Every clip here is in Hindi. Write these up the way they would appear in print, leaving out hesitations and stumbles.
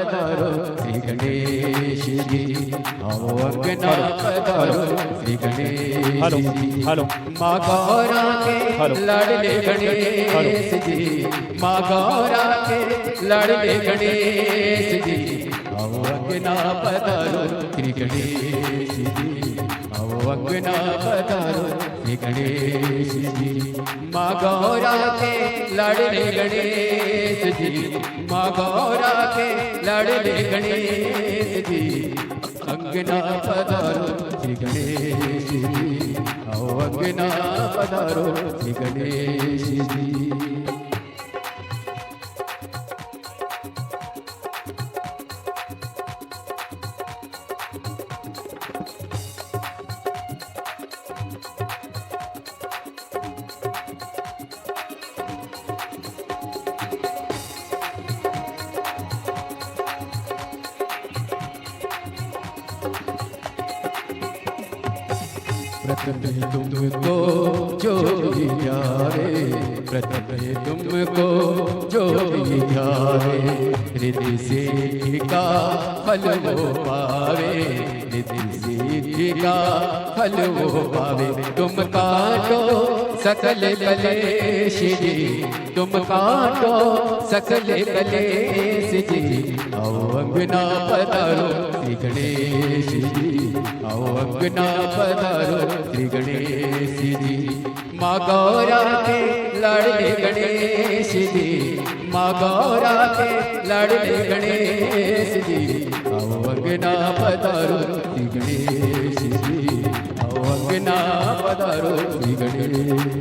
पधारो श्री गणेश जी, आओ अंगना पधारो श्री गणेश जी। माँ गौरा के लाडले गणेश जी, माँ गौरा के लाडले गणेश जी, आओ अंगना पधारो श्री गणेश जी, आओ अंगना पधारो श्री गणेश जी। माँ गौरा के लाडले गणेश जी, माँ गौरा के लाडले गणेश जी, अंगना पधारो श्री गणेश जी, आओ अंगना पधारो श्री गणेश जी। प्रथम तुमको जो भी प्यारे, प्रथम तुमको जो भी प्यारे, रिद्धि सिद्धि का फल वो पावे, रिद्धि सिद्धि का फल वो पावे। तुम काटो सकल कलेश जी, तुम काटो सकल कलेश जी, आओ अंगना पधारो श्री गणेश जी, आओ अंगना पधारो श्री गणेश जी। माँ गौरा के लाडले गणेश जी, माँ गौरा के लाडले गणेश जी, आओ अंगना पधारो श्री गणेश जी, आओ अंगना पधारो श्री गणेश।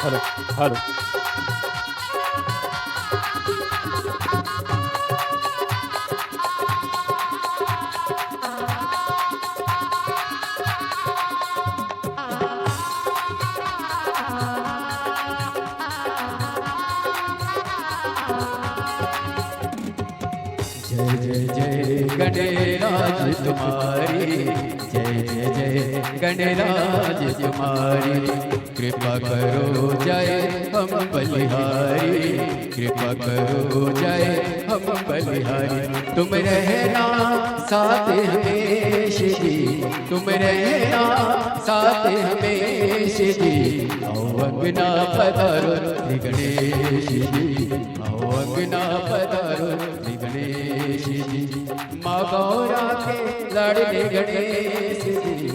हेलो हेलो जय जय जय गणराज तुम्हारी, जय जय जय गणराज तुम्हारी, कृपा करो जय हम बलिहारी, कृपा करो जय हम बलिहारी। तुम रहना साथ हमेश जी, तुम रहना साथ हमेश जी, आओ अंगना पधारो श्री गणेश जी, आओ अंगना पधारो श्री गणेश जी। माँ गौरा के लाडले गणेश जी,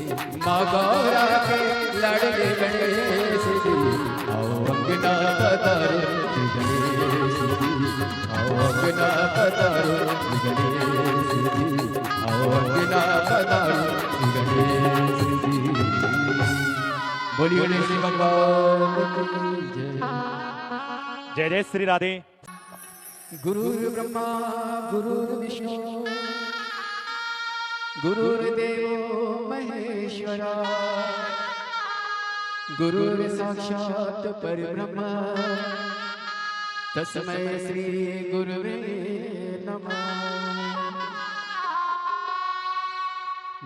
माँ गौरा के लाडले गणेश जी, आओ अंगना पधारो श्री गणेश जी, आओ अंगना पधारो श्री गणेश जी, आओ अंगना पधारो श्री गणेश जी। बोलिए गणेश भगवान की जय। जय जय श्री राधे। गुरुर्ब्रह्मा गुरुर्विष्णु गुरुर्देवो महेश्वरा, गुरुर्साक्षात् परब्रह्म, तस्मै श्री गुरुवे नमः।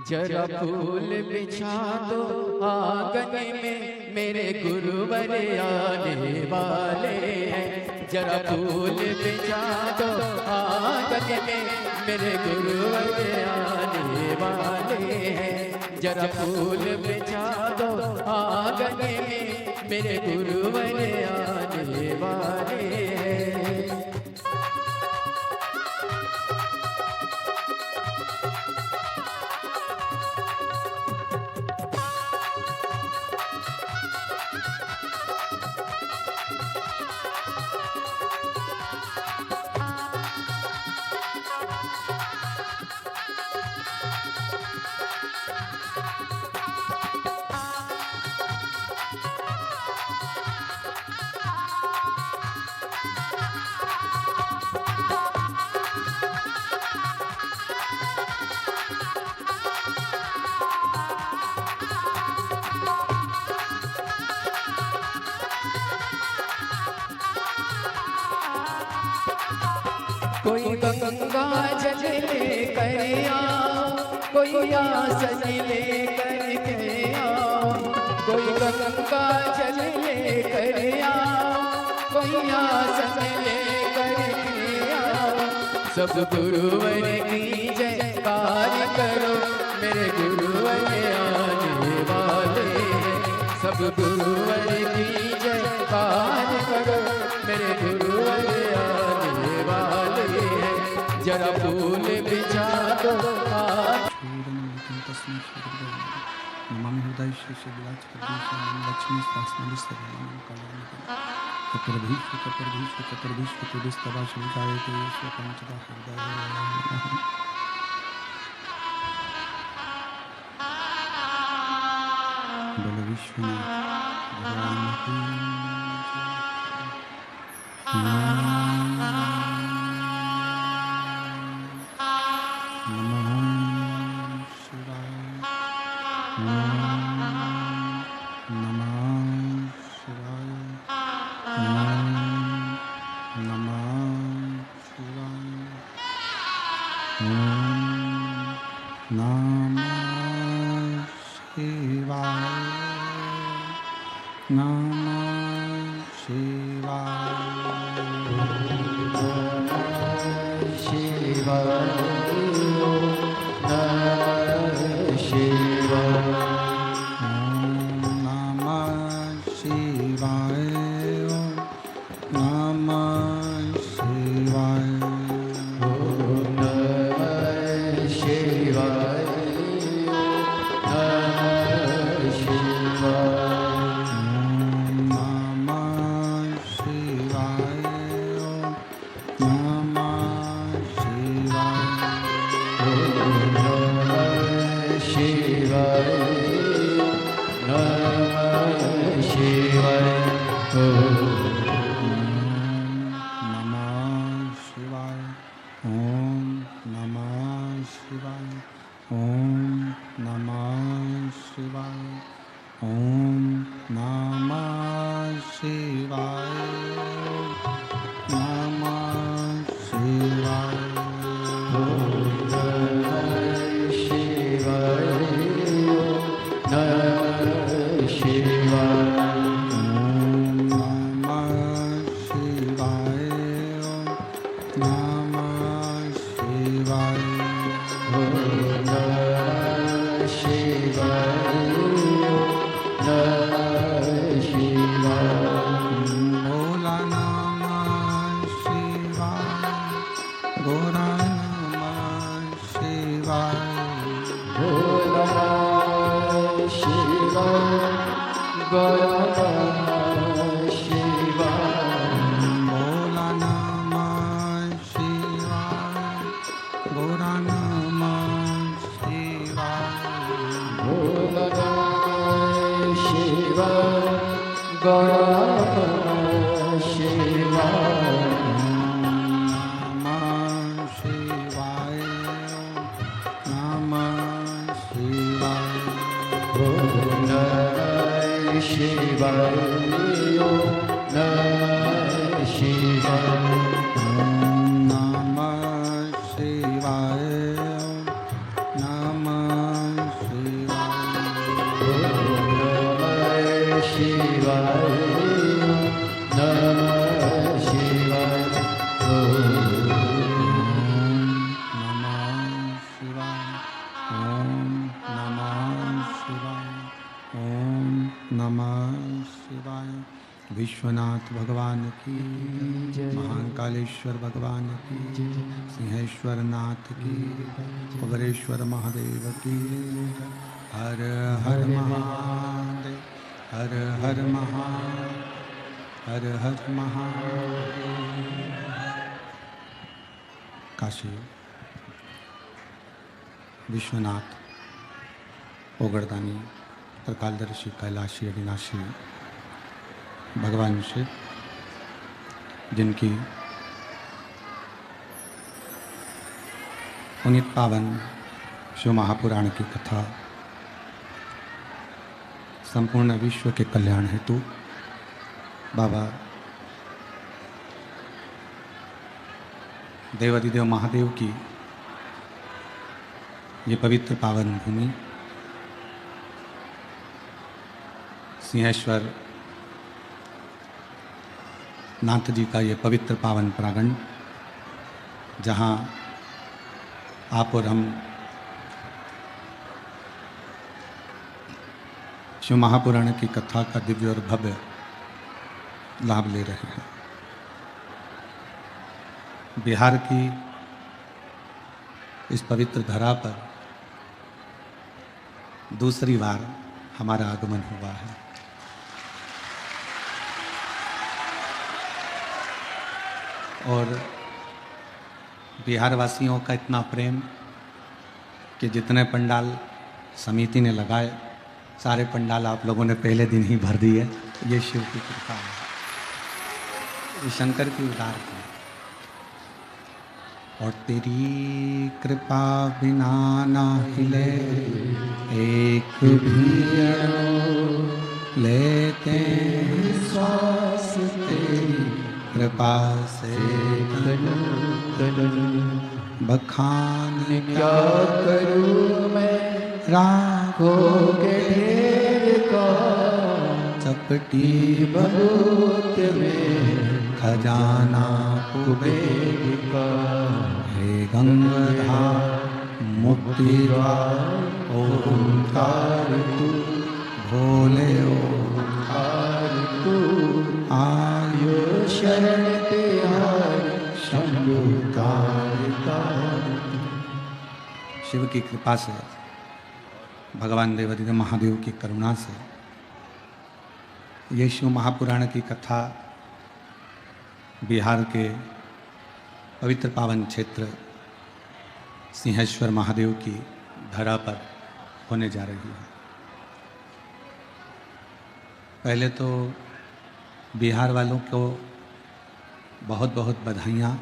जरा फूल बिछा दो आंगन में, मेरे गुरुवर आने वाले हैं। जरा फूल बिछा दो आंगन में, मेरे गुरुवर आने वाले हैं। जरा फूल बिछा दो आंगन में, मेरे गुरुवर आने वाले हैं। गंगा जल लेकर आओ, कोई आसन लेकर के आओ, कोई गंगा जल लेकर आओ, कोई आसन लेकर के आओ। सब गुरुवर की जयकार करो, मेरे गुरुवर आने वाले हैं। सब गुरुवर की जयकार करो, मेरे गुरुवर आने वाले हैं। जरा फूल बिछा दो नमामि हृदय शेष विलास लक्ष्मी शासनाली सर्वनाम कल्याण कपिर्भीष्म तुदिस्तवा शंकायते स्वपंचदा हृदय बोलो विश्वनाथ भगवान की विश्वनाथ भगवान की, महाकालेश्वर भगवान की, सिंहेश्वर नाथ की, कुबेरेश्वर महादेव की। हर हर महादेव, हर हर महादेव, हर हर महादेव। काशी विश्वनाथ ओगड़दानी त्रिकालदर्शी कैलाशी अविनाशी भगवान शिव, जिनकी पुनीत पावन शिव महापुराण की कथा संपूर्ण विश्व के कल्याण हेतु बाबा देवाधिदेव महादेव की ये पवित्र पावन भूमि, सिंहेश्वर नाथ जी का ये पवित्र पावन प्रांगण, जहाँ आप और हम शिव महापुराण की कथा का दिव्य और भव्य लाभ ले रहे हैं। बिहार की इस पवित्र धरा पर दूसरी बार हमारा आगमन हुआ है। और बिहार वासियों का इतना प्रेम कि जितने पंडाल समिति ने लगाए, सारे पंडाल आप लोगों ने पहले दिन ही भर दिए। ये शिव की कृपा है, ये शंकर की उदार है। और तेरी कृपा बिना ना हिले एक भी अणु, लेते श्वास तेरी कृपा से बखान क्या करूँ मैं राखों के ढेर का, चपटी भूत में खजाना कुबेर का। हे गंगाधार मुक्ति द्वार ओंकार तू, भोले ओंकार तू, आयु शरण तिहार शंभु शिव की कृपा से, भगवान देवाधिदेव महादेव की करुणा से ये शिव महापुराण की कथा बिहार के पवित्र पावन क्षेत्र सिंहेश्वर महादेव की धरा पर होने जा रही है। पहले तो बिहार वालों को बहुत बहुत बधाइयाँ,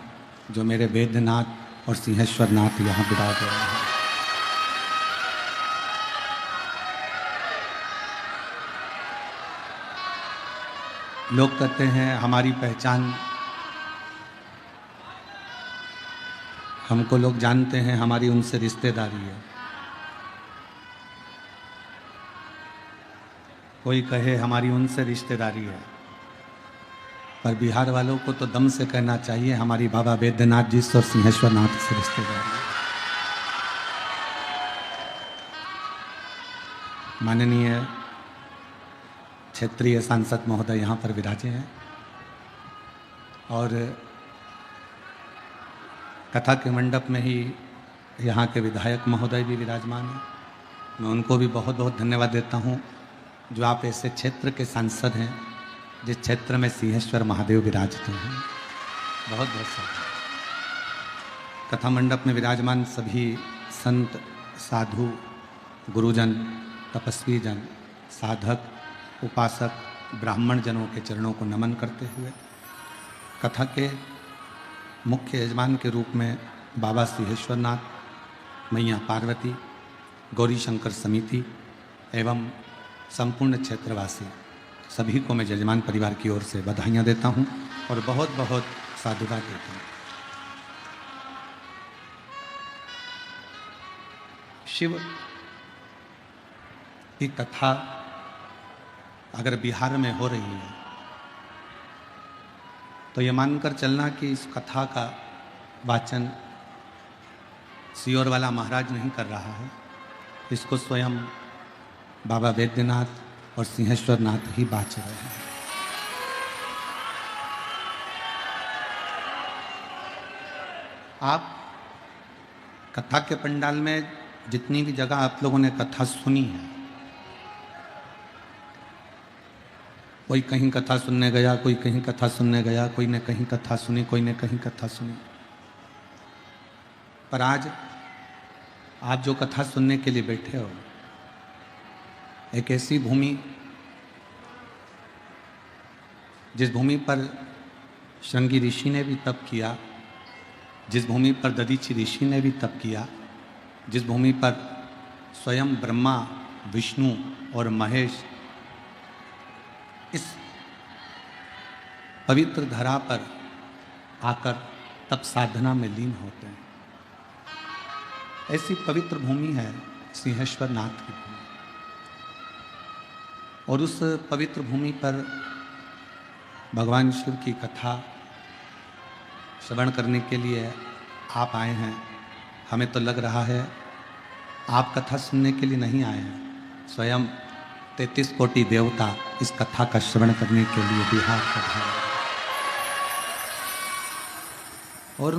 जो मेरे वैद्यनाथ और सिंहेश्वर नाथ यहाँ विराज रहे हैं। लोग कहते हैं हमारी पहचान, हमको लोग जानते हैं, हमारी उनसे रिश्तेदारी है। कोई कहे हमारी उनसे रिश्तेदारी है, पर बिहार वालों को तो दम से कहना चाहिए हमारी बाबा वैद्यनाथ जी और सिंहेश्वर नाथ से रिश्तेदारी है। माननीय क्षेत्रीय सांसद महोदय यहाँ पर विराजे हैं और कथा के मंडप में ही यहाँ के विधायक महोदय भी विराजमान हैं। मैं उनको भी बहुत बहुत धन्यवाद देता हूँ जो आप ऐसे क्षेत्र के सांसद हैं जिस क्षेत्र में सिंहेश्वर महादेव विराजते हैं। बहुत बहुत साधु। कथा मंडप में विराजमान सभी संत, साधु, गुरुजन, तपस्वी जन, साधक, उपासक, ब्राह्मण जनों के चरणों को नमन करते हुए कथा के मुख्य यजमान के रूप में बाबा सिंहेश्वर नाथ, मैया पार्वती, गौरी शंकर समिति एवं संपूर्ण क्षेत्रवासी सभी को मैं यजमान परिवार की ओर से बधाइयाँ देता हूँ और बहुत बहुत साधुवाद देता हूँ। शिव की कथा अगर बिहार में हो रही है तो ये मानकर चलना कि इस कथा का वाचन सियोर वाला महाराज नहीं कर रहा है, इसको स्वयं बाबा वैद्यनाथ और सिंहेश्वर नाथ ही बाच रहे हैं। आप कथा के पंडाल में जितनी भी जगह आप लोगों ने कथा सुनी है, कोई कहीं कथा सुनने गया, कोई कहीं कथा सुनने गया, कोई ने कहीं कथा सुनी, कोई ने कहीं कथा सुनी, पर आज आप जो कथा सुनने के लिए बैठे हो, एक ऐसी भूमि जिस भूमि पर श्रृंगी ऋषि ने भी तप किया, जिस भूमि पर दधीचि ऋषि ने भी तप किया, जिस भूमि पर स्वयं ब्रह्मा, विष्णु और महेश इस पवित्र धरा पर आकर तब साधना में लीन होते हैं। ऐसी पवित्र भूमि है सिंहेश्वर नाथ की भूमि, और उस पवित्र भूमि पर भगवान शिव की कथा श्रवण करने के लिए आप आए हैं। हमें तो लग रहा है आप कथा सुनने के लिए नहीं आए हैं, स्वयं 33 कोटि देवता इस कथा का श्रवण करने के लिए बिहार पधारे। और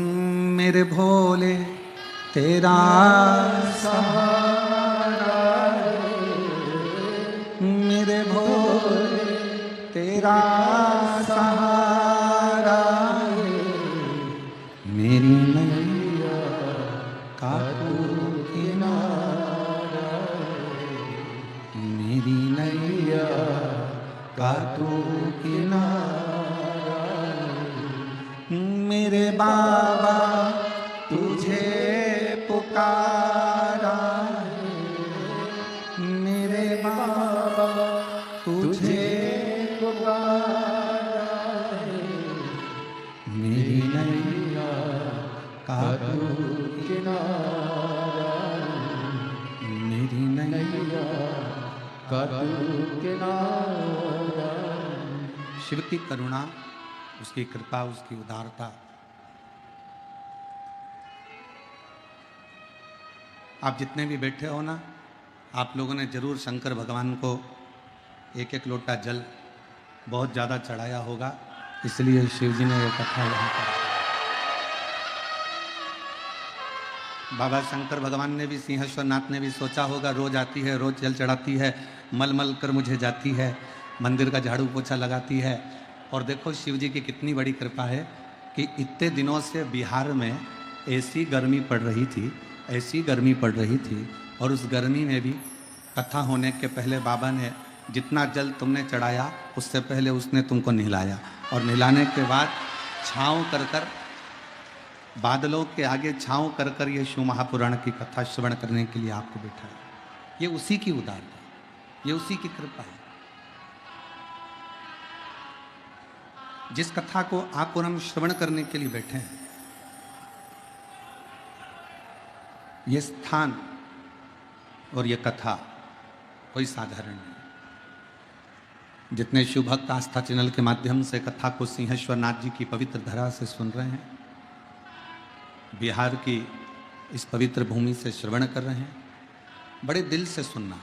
मेरे भोले तेरा सहारा है, मेरे भोले तेरा सहारा है, मेरी नैया का तू किनारा है, मेरी नैया का तू किनारा है, मेरे बाबा तुझे पुकारा है, मेरे बाबा तुझे पुकारा है, मेरी नैया का तू किनारा है, मेरी नैया का तू किनारा। शिव की करुणा, उसकी कृपा, उसकी उदारता आप जितने भी बैठे हो ना, आप लोगों ने जरूर शंकर भगवान को एक एक लोटा जल बहुत ज़्यादा चढ़ाया होगा, इसलिए शिव जी ने यह कथा यहाँ पर। बाबा शंकर भगवान ने भी, सिंहेश्वर नाथ ने भी सोचा होगा, रोज आती है, रोज जल चढ़ाती है, मल मल कर मुझे जाती है, मंदिर का झाड़ू पोछा लगाती है। और देखो शिव जी की कितनी बड़ी कृपा है कि इतने दिनों से बिहार में ऐसी गर्मी पड़ रही थी, ऐसी गर्मी पड़ रही थी, और उस गर्मी में भी कथा होने के पहले बाबा ने जितना जल तुमने चढ़ाया उससे पहले उसने तुमको नहलाया, और नहलाने के बाद छाँव कर कर, बादलों के आगे छाँव कर कर ये शिव महापुराण की कथा श्रवण करने के लिए आपको बैठाया। ये उसी की उदारता, ये उसी की कृपा है। जिस कथा को आप और हम श्रवण करने के लिए बैठे हैं, ये स्थान और ये कथा कोई साधारण नहीं। जितने शिव भक्त आस्था चैनल के माध्यम से कथा को सिंहेश्वर नाथ जी की पवित्र धरा से सुन रहे हैं, बिहार की इस पवित्र भूमि से श्रवण कर रहे हैं, बड़े दिल से सुनना।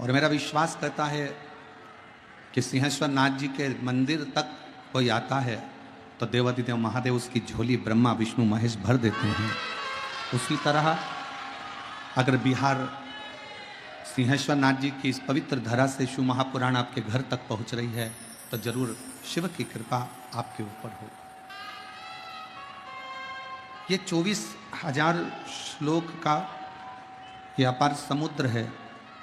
और मेरा विश्वास करता है कि सिंहेश्वर नाथ जी के मंदिर तक कोई आता है तो देवादिदेव महादेव उसकी झोली ब्रह्मा विष्णु महेश भर देते हैं। उसी तरह अगर बिहार सिंहेश्वर नाथ जी की इस पवित्र धरा से शिव महापुराण आपके घर तक पहुंच रही है तो जरूर शिव की कृपा आपके ऊपर हो। ये 24,000 श्लोक का ये अपार समुद्र है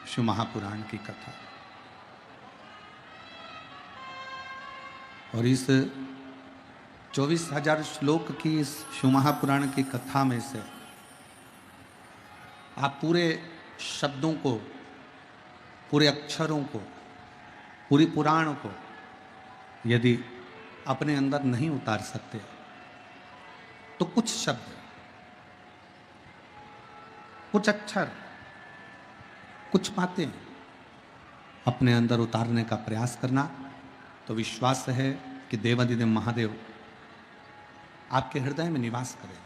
शिव महापुराण की कथा। और इस 24,000 श्लोक की इस शिव महापुराण की कथा में से आप पूरे शब्दों को, पूरे अक्षरों को, पूरी पुराण को यदि अपने अंदर नहीं उतार सकते तो कुछ शब्द, कुछ अक्षर, कुछ बातें अपने अंदर उतारने का प्रयास करना, तो विश्वास है कि देवादिदेव महादेव आपके हृदय में निवास करें।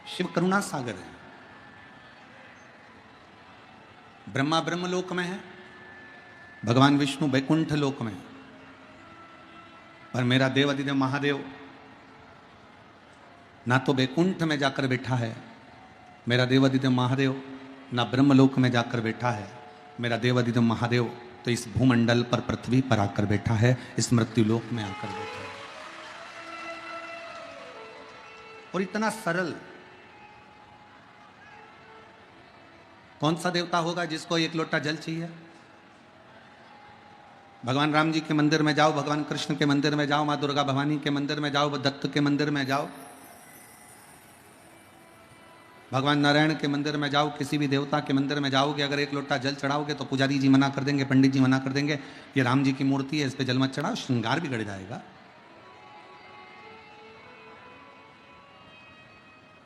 शिव करुणा सागर है। ब्रह्मा ब्रह्मलोक में है, भगवान विष्णु वैकुंठ लोक में है, पर मेरा देवादिदेव महादेव ना तो वैकुंठ में जाकर बैठा है, मेरा देवादिदेव महादेव ना ब्रह्मलोक में जाकर बैठा है, मेरा देवादिदेव महादेव तो इस भूमंडल पर, पृथ्वी पर आकर बैठा है, इस मृत्युलोक में आकर बैठा है। और इतना सरल, कौन सा देवता होगा जिसको एक लोटा जल चाहिए? भगवान राम जी के मंदिर में जाओ, भगवान कृष्ण के मंदिर में जाओ, माँ दुर्गा भवानी के मंदिर में जाओ, दत्त के मंदिर में जाओ, भगवान नारायण के मंदिर में जाओ, किसी भी देवता के मंदिर में जाओगे, अगर एक लोटा जल चढ़ाओगे तो पुजारी जी मना कर देंगे, पंडित जी मना कर देंगे, ये राम जी की मूर्ति है, इस पे जल मत चढ़ाओ, श्रृंगार बिगड़ जाएगा।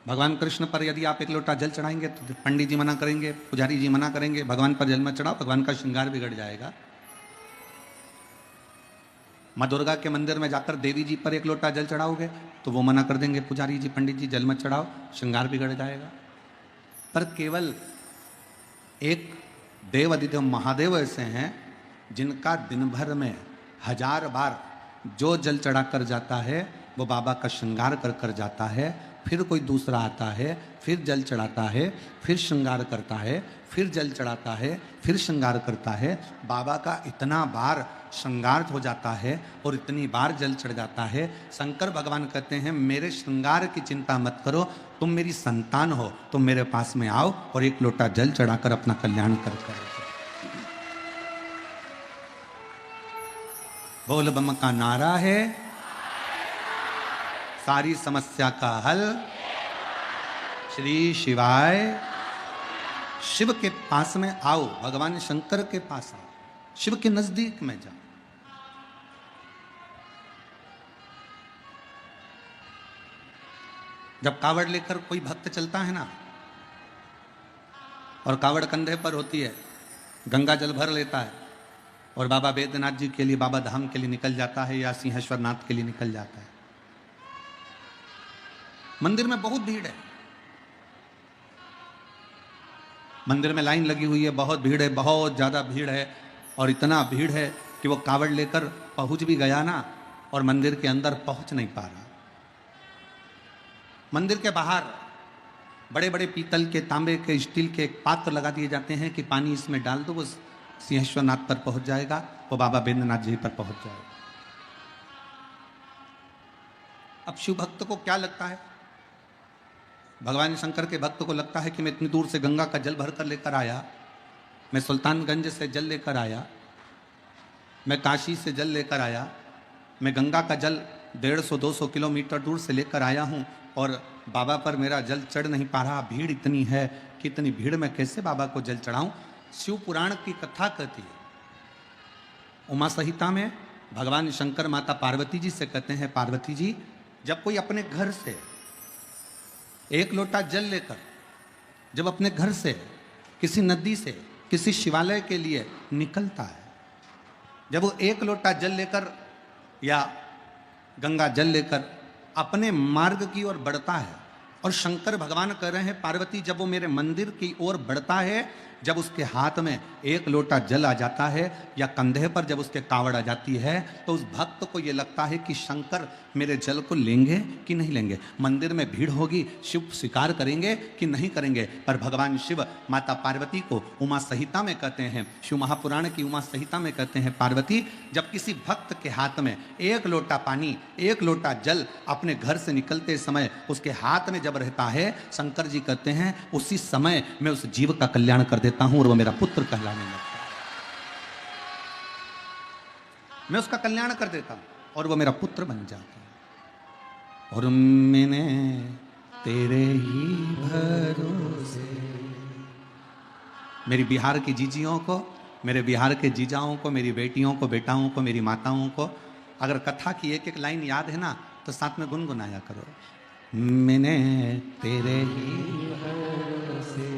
भगवान कृष्ण पर यदि आप एक लोटा जल चढ़ाएंगे तो पंडित जी मना करेंगे, पुजारी जी मना करेंगे, भगवान पर जल मत चढ़ाओ, भगवान का श्रृंगार बिगड़ जाएगा। माँ दुर्गा के मंदिर में जाकर देवी जी पर एक लोटा जल चढ़ाओगे तो वो मना कर देंगे, पुजारी जी पंडित जी जल मत चढ़ाओ, श्रृंगार बिगड़ जाएगा। पर केवल एक देव अधिदेव महादेव ऐसे हैं जिनका दिन भर में 1000 बार जो जल चढ़ा कर जाता है वो बाबा का श्रृंगार कर कर जाता है, फिर कोई दूसरा आता है, फिर जल चढ़ाता है, फिर श्रृंगार करता है, फिर जल चढ़ाता है, फिर श्रृंगार करता है। बाबा का इतना बार श्रृंगार हो जाता है और इतनी बार जल चढ़ जाता है। शंकर भगवान कहते हैं मेरे श्रृंगार की चिंता मत करो, तुम मेरी संतान हो, तुम मेरे पास में आओ और एक लोटा जल चढ़ाकर अपना कल्याण कर बोल बम का नारा है, सारी समस्या का हल श्री शिवाय। शिव के पास में आओ, भगवान शंकर के पास आओ, शिव के नजदीक में जाओ। जब कावड़ लेकर कोई भक्त चलता है ना और कावड़ कंधे पर होती है, गंगा जल भर लेता है और बाबा बैद्यनाथ जी के लिए, बाबा धाम के लिए निकल जाता है या सिंहेश्वर नाथ के लिए निकल जाता है। मंदिर में बहुत भीड़ है, मंदिर में लाइन लगी हुई है, बहुत भीड़ है, बहुत ज्यादा भीड़ है और इतना भीड़ है कि वो कावड़ लेकर पहुंच भी गया ना और मंदिर के अंदर पहुंच नहीं पा रहा। मंदिर के बाहर बड़े बड़े पीतल के, तांबे के, स्टील के पात्र लगा दिए जाते हैं कि पानी इसमें डाल दो, वो सिंहेश्वर नाथ पर पहुंच जाएगा, वो बाबा बैद्यनाथ जी पर पहुंच जाएगा। अब शिव भक्त को क्या लगता है, भगवान शंकर के भक्त को लगता है कि मैं इतनी दूर से गंगा का जल भर कर लेकर आया, मैं सुल्तानगंज से जल लेकर आया, मैं काशी से जल लेकर आया, मैं गंगा का जल 150-200 किलोमीटर दूर से लेकर आया हूँ और बाबा पर मेरा जल चढ़ नहीं पा रहा, भीड़ इतनी है कि इतनी भीड़ में कैसे बाबा को जल चढ़ाऊं। शिव पुराण की कथा कहती है, उमा संहिता में भगवान शंकर माता पार्वती जी से कहते हैं, पार्वती जी जब कोई अपने घर से एक लोटा जल लेकर, जब अपने घर से किसी नदी से किसी शिवालय के लिए निकलता है, जब वो एक लोटा जल लेकर या गंगा जल लेकर अपने मार्ग की ओर बढ़ता है, और शंकर भगवान कह रहे हैं पार्वती जब वो मेरे मंदिर की ओर बढ़ता है, जब उसके हाथ में एक लोटा जल आ जाता है या कंधे पर जब उसके कावड़ आ जाती है, तो उस भक्त को ये लगता है कि शंकर मेरे जल को लेंगे कि नहीं लेंगे, मंदिर में भीड़ होगी, शिव स्वीकार करेंगे कि नहीं करेंगे। पर भगवान शिव माता पार्वती को उमा संहिता में कहते हैं, शिव महापुराण की उमा संहिता में कहते हैं, पार्वती जब किसी भक्त के हाथ में एक लोटा पानी, एक लोटा जल अपने घर से निकलते समय उसके हाथ में जब रहता है, शंकर जी कहते हैं उसी समय मैं उस जीव का कल्याण कर देता हूं और वो मेरा पुत्र कहलाने लगता है। मैं उसका कल्याण कर देता हूं और वो मेरा पुत्र बन जाता है। और मैंने तेरे ही भरोसे, मेरी बिहार की जीजियों को, मेरे बिहार के जीजाओं को, मेरी बेटियों को, बेटाओं को, मेरी माताओं को अगर कथा की एक एक लाइन याद है ना तो साथ में गुनगुनाया करो। मैंने तेरे ही भरोसे,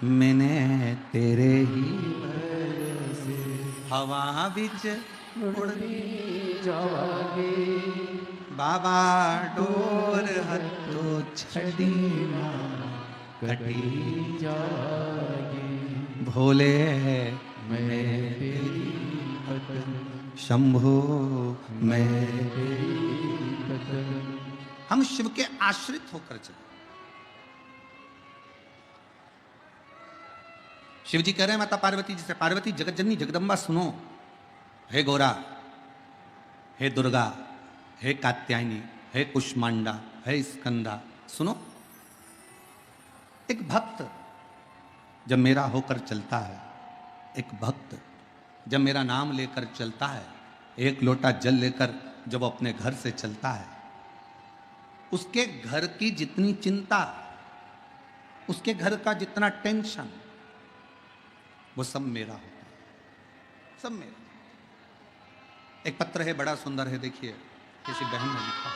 मैंने तेरे ही भरोसे, हवा बिच उड़ती जावागे, बाबा डोर हत्तो छड़ी ना कटी जागे, भोले मैं तेरी भक्तन, शंभो मैं तेरी भक्तन। हम शिव के आश्रित होकर चले। शिव जी कह रहे हैं माता पार्वती जी से, पार्वती जगतजननी जगदम्बा सुनो, हे गौरा, हे दुर्गा, हे कात्यायनी, हे कुष्मांडा, हे स्कंदा, सुनो। एक भक्त जब मेरा होकर चलता है, एक भक्त जब मेरा नाम लेकर चलता है, एक लोटा जल लेकर जब वो अपने घर से चलता है, उसके घर की जितनी चिंता उसके घर का जितना टेंशन वो सब मेरा होता है, सब मेरा। एक पत्र है, बड़ा सुंदर है, देखिए किसी बहन ने लिखा।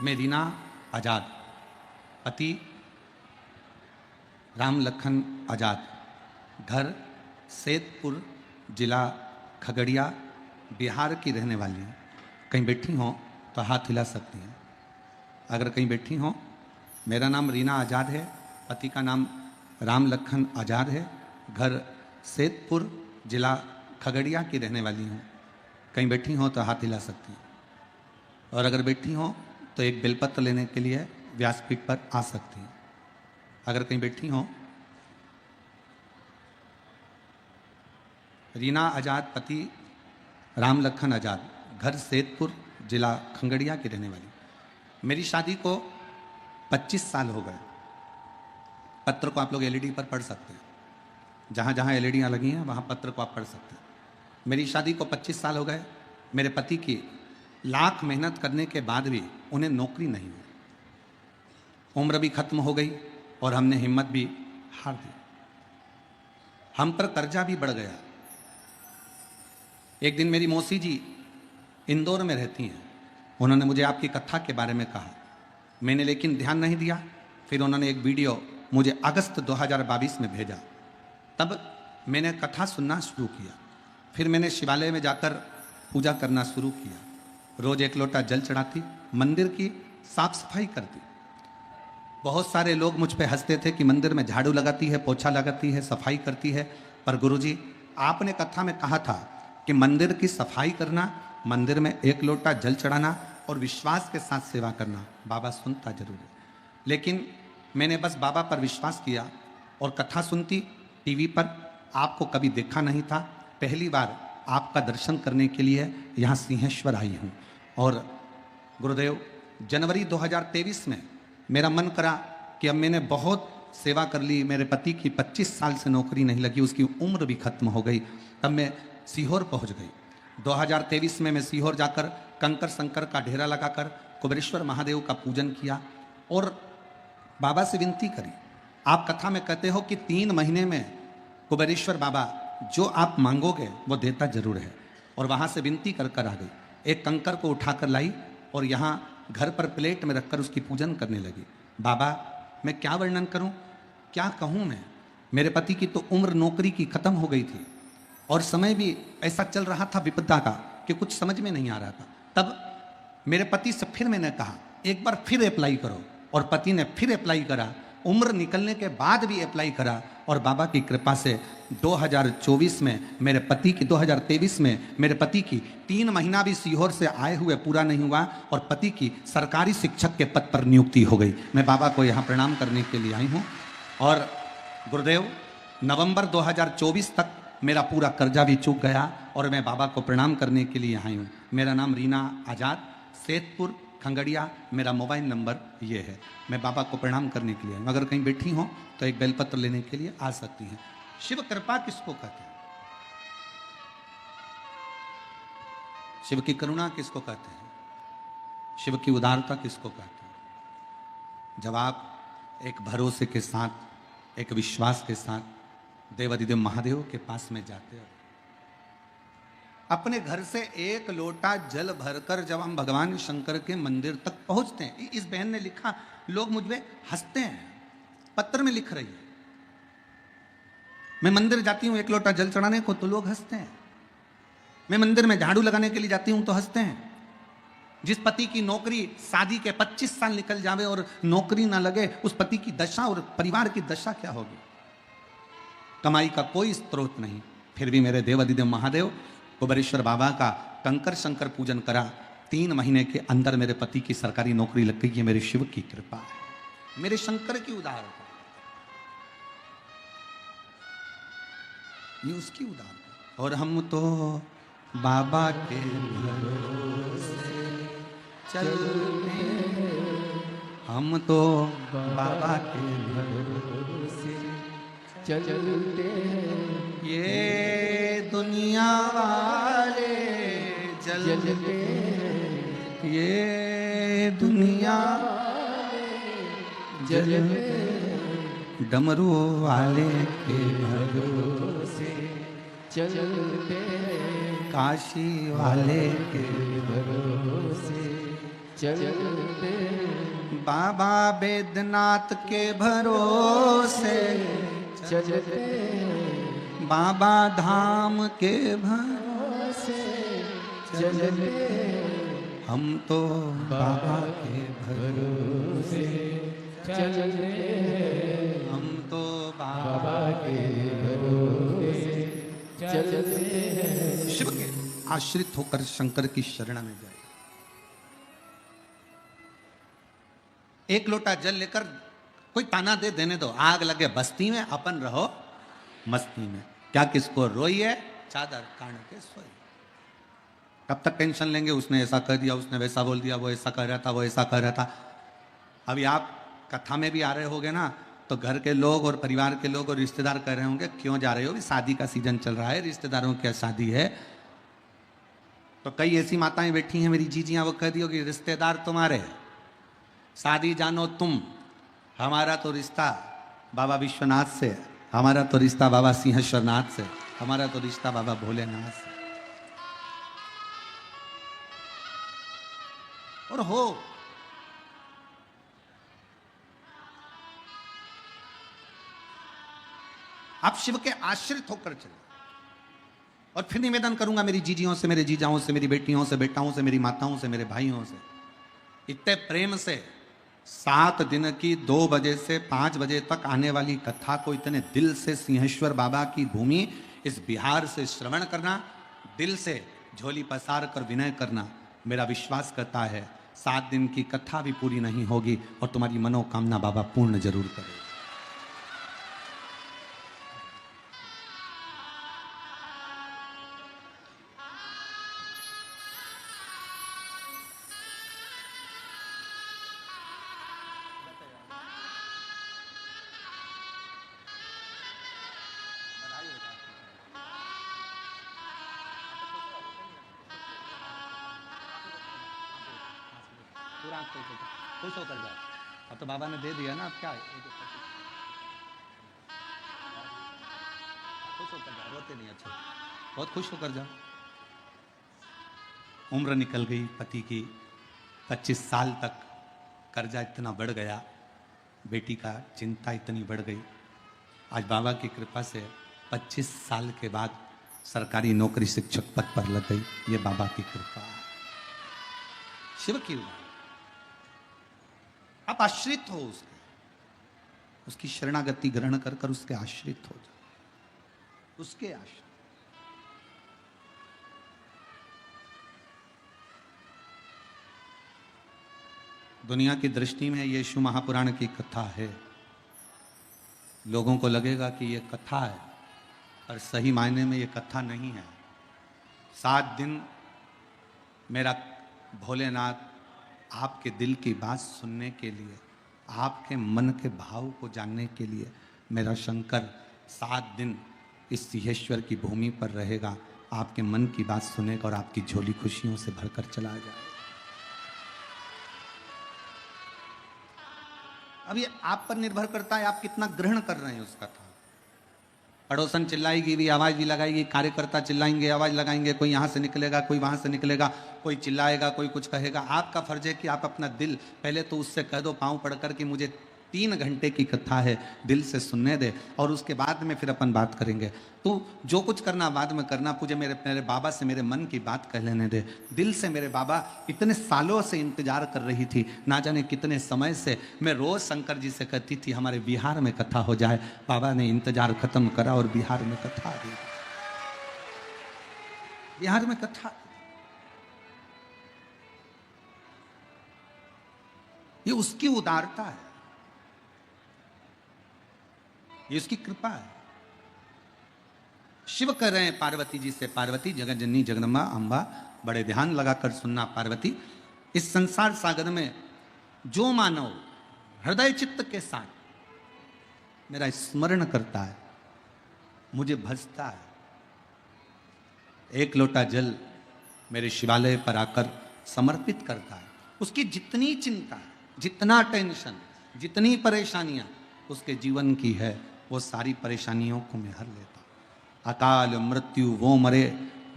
मैं रीना आजाद, पति राम लखन आजाद, घर सैदपुर, जिला खगड़िया, बिहार की रहने वाली हूँ। कहीं बैठी हों तो हाथ हिला सकती हैं अगर कहीं बैठी हों। मेरा नाम रीना आजाद है, पति का नाम राम लखन आजाद है, घर सैदपुर, जिला खगड़िया की रहने वाली हूँ। कहीं बैठी हों तो हाथ हिला सकती हैं, और अगर बैठी हों तो एक बेलपत्र लेने के लिए व्यासपीठ पर आ सकती हैं। अगर कहीं बैठी हों। रीना आजाद, पति राम लखन आजाद, घर सैदपुर, जिला खगड़िया की रहने वाली। मेरी शादी को 25 साल हो गए। पत्र को आप लोग एलईडी पर पढ़ सकते हैं, जहाँ जहाँ एलईडियाँ लगी हैं वहाँ पत्र को आप पढ़ सकते हैं। मेरी शादी को 25 साल हो गए। मेरे पति की लाख मेहनत करने के बाद भी उन्हें नौकरी नहीं हुई। उम्र भी खत्म हो गई और हमने हिम्मत भी हार दी। हम पर कर्जा भी बढ़ गया। एक दिन मेरी मौसी जी इंदौर में रहती हैं, उन्होंने मुझे आपकी कथा के बारे में कहा। मैंने लेकिन ध्यान नहीं दिया। फिर उन्होंने एक वीडियो मुझे अगस्त 2022 में भेजा। तब मैंने कथा सुनना शुरू किया। फिर मैंने शिवालय में जाकर पूजा करना शुरू किया। रोज एक लोटा जल चढ़ाती, मंदिर की साफ सफाई करती। बहुत सारे लोग मुझ पे हंसते थे कि मंदिर में झाड़ू लगाती है, पोछा लगाती है, सफाई करती है। पर गुरुजी, आपने कथा में कहा था कि मंदिर की सफाई करना, मंदिर में एक लोटा जल चढ़ाना और विश्वास के साथ सेवा करना, बाबा सुनता जरूर है। लेकिन मैंने बस बाबा पर विश्वास किया और कथा सुनती। टीवी पर आपको कभी देखा नहीं था, पहली बार आपका दर्शन करने के लिए यहाँ सिंहेश्वर आई हूँ। और गुरुदेव, जनवरी 2023 में मेरा मन करा कि अब मैंने बहुत सेवा कर ली, मेरे पति की 25 साल से नौकरी नहीं लगी, उसकी उम्र भी खत्म हो गई। तब मैं सीहोर पहुँच गई। 2023 में मैं सीहोर जाकर कंकर शंकर का ढेरा लगाकर कुबेरेश्वर महादेव का पूजन किया और बाबा से विनती करी। आप कथा में कहते हो कि 3 महीने में कुबेरेश्वर बाबा जो आप मांगोगे वो देता जरूर है। और वहाँ से विनती कर कर आ गई। एक कंकर को उठाकर लाई और यहाँ घर पर प्लेट में रखकर उसकी पूजन करने लगी। बाबा, मैं क्या वर्णन करूं, क्या कहूं मैं। मेरे पति की तो उम्र नौकरी की खत्म हो गई थी और समय भी ऐसा चल रहा था विपदा का कि कुछ समझ में नहीं आ रहा था। तब मेरे पति से फिर मैंने कहा एक बार फिर अप्लाई करो, और पति ने फिर अप्लाई करा। उम्र निकलने के बाद भी अप्लाई करा और बाबा की कृपा से 2024 में मेरे पति की 2023 में मेरे पति की 3 महीना भी सीहोर से आए हुए पूरा नहीं हुआ और पति की सरकारी शिक्षक के पद पर नियुक्ति हो गई। मैं बाबा को यहाँ प्रणाम करने के लिए आई हूँ। और गुरुदेव, नवंबर 2024 तक मेरा पूरा कर्जा भी चूक गया और मैं बाबा को प्रणाम करने के लिए आई हूँ। मेरा नाम रीना आजाद, सैदपुर, खगड़िया, मेरा मोबाइल नंबर ये है। मैं बाबा को प्रणाम करने के लिए हूँ। अगर कहीं बैठी हो तो एक बेलपत्र लेने के लिए आ सकती हैं। शिव कृपा किसको कहते हैं? शिव की करुणा किसको कहते हैं? शिव की उदारता किसको कहते हैं? जब आप एक भरोसे के साथ, एक विश्वास के साथ देवाधिदेव महादेव के पास में जाते हो, अपने घर से एक लोटा जल भरकर जब हम भगवान शंकर के मंदिर तक पहुंचते हैं। इस बहन ने लिखा, लोग मुझ पे हंसते हैं, पत्र में लिख रही है। मैं मंदिर जाती हूं एक लोटा जल चढ़ाने को तो लोग हंसते हैं। मैं मंदिर में झाड़ू लगाने के लिए जाती हूं तो हंसते हैं। जिस पति की नौकरी शादी के 25 साल निकल जावे और नौकरी ना लगे, उस पति की दशा और परिवार की दशा क्या होगी? कमाई का कोई स्रोत नहीं, फिर भी मेरे देवाधिदेव महादेव कुबेरेश्वर बाबा का कंकर शंकर पूजन करा। 3 महीने के अंदर मेरे पति की सरकारी नौकरी लग गई। ये मेरे शिव की कृपा है, मेरे शंकर की उदारता, ये उसकी उदारता। और हम तो बाबा के भरोसे चलते हम तो बाबा के भरोसे चलते हैं ये दुनिया वाले जलते जलते ये दुनिया जलते डमरू वाले के भरोसे चलते हैं काशी वाले के भरोसे चलते बाबा बैद्यनाथ के भरोसे चलते बाबा धाम के भरोसे चलते हम तो बाबा के भरोसे चलते हम तो बाबा बाबा के भरोसे चलते शिव के आश्रित होकर शंकर की शरण में जाए। एक लोटा जल लेकर कोई ताना दे देने दो, आग लगे बस्ती में, अपन रहो मस्ती में। क्या किसको रोइए चादर कान के सोई। कब तक टेंशन लेंगे, उसने ऐसा कर दिया, उसने वैसा बोल दिया, वो ऐसा कर रहा था, वो ऐसा कर रहा था। अभी आप कथा में भी आ रहे होगे ना, तो घर के लोग और परिवार के लोग और रिश्तेदार कह रहे होंगे क्यों जा रहे हो, भी शादी का सीजन चल रहा है, रिश्तेदारों की शादी है। तो कई ऐसी माताएं बैठी हैं मेरी जीजियां, वो कह दी होगी रिश्तेदार तुम्हारे, शादी जानो तुम, हमारा तो रिश्ता बाबा विश्वनाथ से, हमारा तो रिश्ता बाबा सिंहेश्वरनाथ से, हमारा तो रिश्ता बाबा भोलेनाथ से। और हो आप शिव के आश्रित होकर चले। और फिर निवेदन करूंगा मेरी जीजियों से, मेरे जीजाओं से, मेरी बेटियों से, बेटाओं से, मेरी माताओं से, मेरे भाइयों से, इतने प्रेम से 7 दिन की 2 बजे से 5 बजे तक आने वाली कथा को इतने दिल से सिंहेश्वर बाबा की भूमि इस बिहार से श्रवण करना, दिल से झोली पसार कर विनय करना। मेरा विश्वास करता है 7 दिन की कथा भी पूरी नहीं होगी और तुम्हारी मनोकामना बाबा पूर्ण जरूर करेगा। खुश होकर जाओ, अब तो बाबा ने दे दिया ना, अब क्या है, खुश होकर जाओ, रोते नहीं, अच्छा बहुत खुश होकर जाओ। उम्र निकल गई पति की, 25 साल तक कर्जा इतना बढ़ गया, बेटी का चिंता इतनी बढ़ गई। आज बाबा की कृपा से 25 साल के बाद सरकारी नौकरी शिक्षक पद पर लग गई। ये बाबा की कृपा है, शिव की कृपा। आप आश्रित हो उसके, उसकी शरणागति ग्रहण कर कर उसके आश्रित हो जाओ, उसके आश्रित। दुनिया की दृष्टि में यीशु महापुराण की कथा है। लोगों को लगेगा कि ये कथा है, पर सही मायने में ये कथा नहीं है। 7 दिन मेरा भोलेनाथ आपके दिल की बात सुनने के लिए, आपके मन के भाव को जानने के लिए मेरा शंकर 7 दिन इस सिंहेश्वर की भूमि पर रहेगा, आपके मन की बात सुनेगा और आपकी झोली खुशियों से भरकर चला जाएगा। अब ये आप पर निर्भर करता है, आप कितना ग्रहण कर रहे हैं उस कथा। पड़ोसन चिल्लाएगी भी, आवाज भी लगाएगी, कार्यकर्ता चिल्लाएंगे, आवाज लगाएंगे, कोई यहाँ से निकलेगा, कोई वहां से निकलेगा, कोई चिल्लाएगा, कोई कुछ कहेगा। आपका फर्ज है कि आप अपना दिल पहले तो उससे कह दो पांव पड़कर कि मुझे 3 घंटे की कथा है, दिल से सुनने दे, और उसके बाद में फिर अपन बात करेंगे। तो जो कुछ करना बाद में करना, मुझे मेरे बाबा से मेरे मन की बात कह लेने दे। दिल से मेरे बाबा इतने सालों से इंतजार कर रही थी, ना जाने कितने समय से मैं रोज शंकर जी से कहती थी हमारे बिहार में कथा हो जाए। बाबा ने इंतजार खत्म करा और बिहार में कथा आ गई। बिहार में कथा, ये उसकी उदारता है, ये उसकी कृपा है। शिव कह रहे हैं पार्वती जी से, पार्वती जगत जननी जगदम्बा अम्बा, बड़े ध्यान लगाकर सुनना पार्वती। इस संसार सागर में जो मानव हृदय चित्त के साथ मेरा स्मरण करता है, मुझे भजता है, एक लोटा जल मेरे शिवालय पर आकर समर्पित करता है, उसकी जितनी चिंता, जितना टेंशन, जितनी परेशानियां उसके जीवन की है, वो सारी परेशानियों को मैं हर लेता हूं। अकाल मृत्यु वो मरे,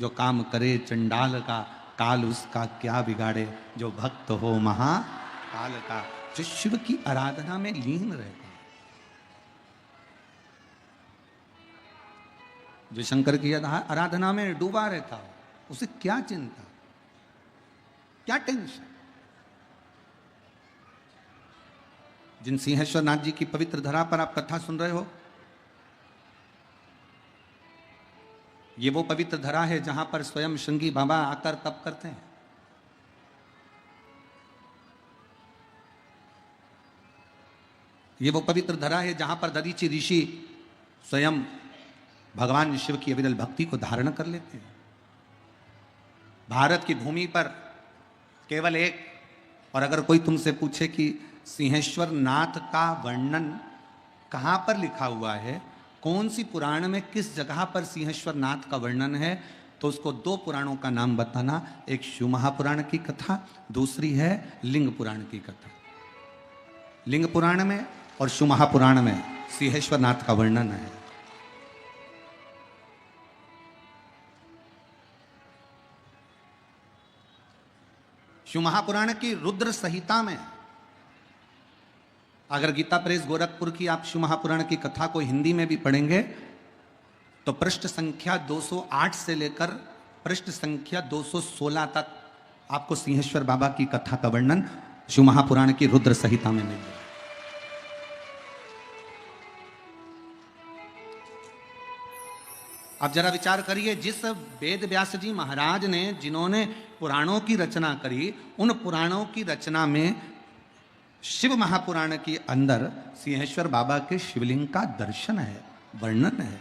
जो काम करे चंडाल का, काल उसका क्या बिगाड़े, जो भक्त हो महाकाल का। जो शिव की आराधना में लीन रहता है, जो शंकर की आराधना में डूबा रहता हो, उसे क्या चिंता, क्या टेंशन। जिन सिंहेश्वर नाथ जी की पवित्र धरा पर आप कथा सुन रहे हो, ये वो पवित्र धरा है जहां पर स्वयं श्रृंगी बाबा आकर तप करते हैं। ये वो पवित्र धरा है जहां पर दधीचि ऋषि स्वयं भगवान शिव की अविरल भक्ति को धारण कर लेते हैं। भारत की भूमि पर केवल एक, और अगर कोई तुमसे पूछे कि सिंहेश्वर नाथ का वर्णन कहां पर लिखा हुआ है, कौन सी पुराण में किस जगह पर सिंहेश्वर नाथ का वर्णन है, तो उसको दो पुराणों का नाम बताना। एक शिव महापुराण की कथा, दूसरी है लिंग पुराण की कथा। लिंग पुराण में और शिव महापुराण में सिंहेश्वर नाथ का वर्णन है। शिव महापुराण की रुद्र संहिता में, अगर गीता प्रेस गोरखपुर की आप शिव महापुराण की कथा को हिंदी में भी पढ़ेंगे तो पृष्ठ संख्या 208 से लेकर पृष्ठ संख्या 216 तक आपको सिंहेश्वर बाबा की कथा का वर्णन शिव महापुराण की रुद्र संहिता में मिलेगा। अब जरा विचार करिए, जिस वेद व्यास जी महाराज ने, जिन्होंने पुराणों की रचना करी, उन पुराणों की रचना में शिव महापुराण के अंदर सिंहेश्वर बाबा के शिवलिंग का दर्शन है, वर्णन है।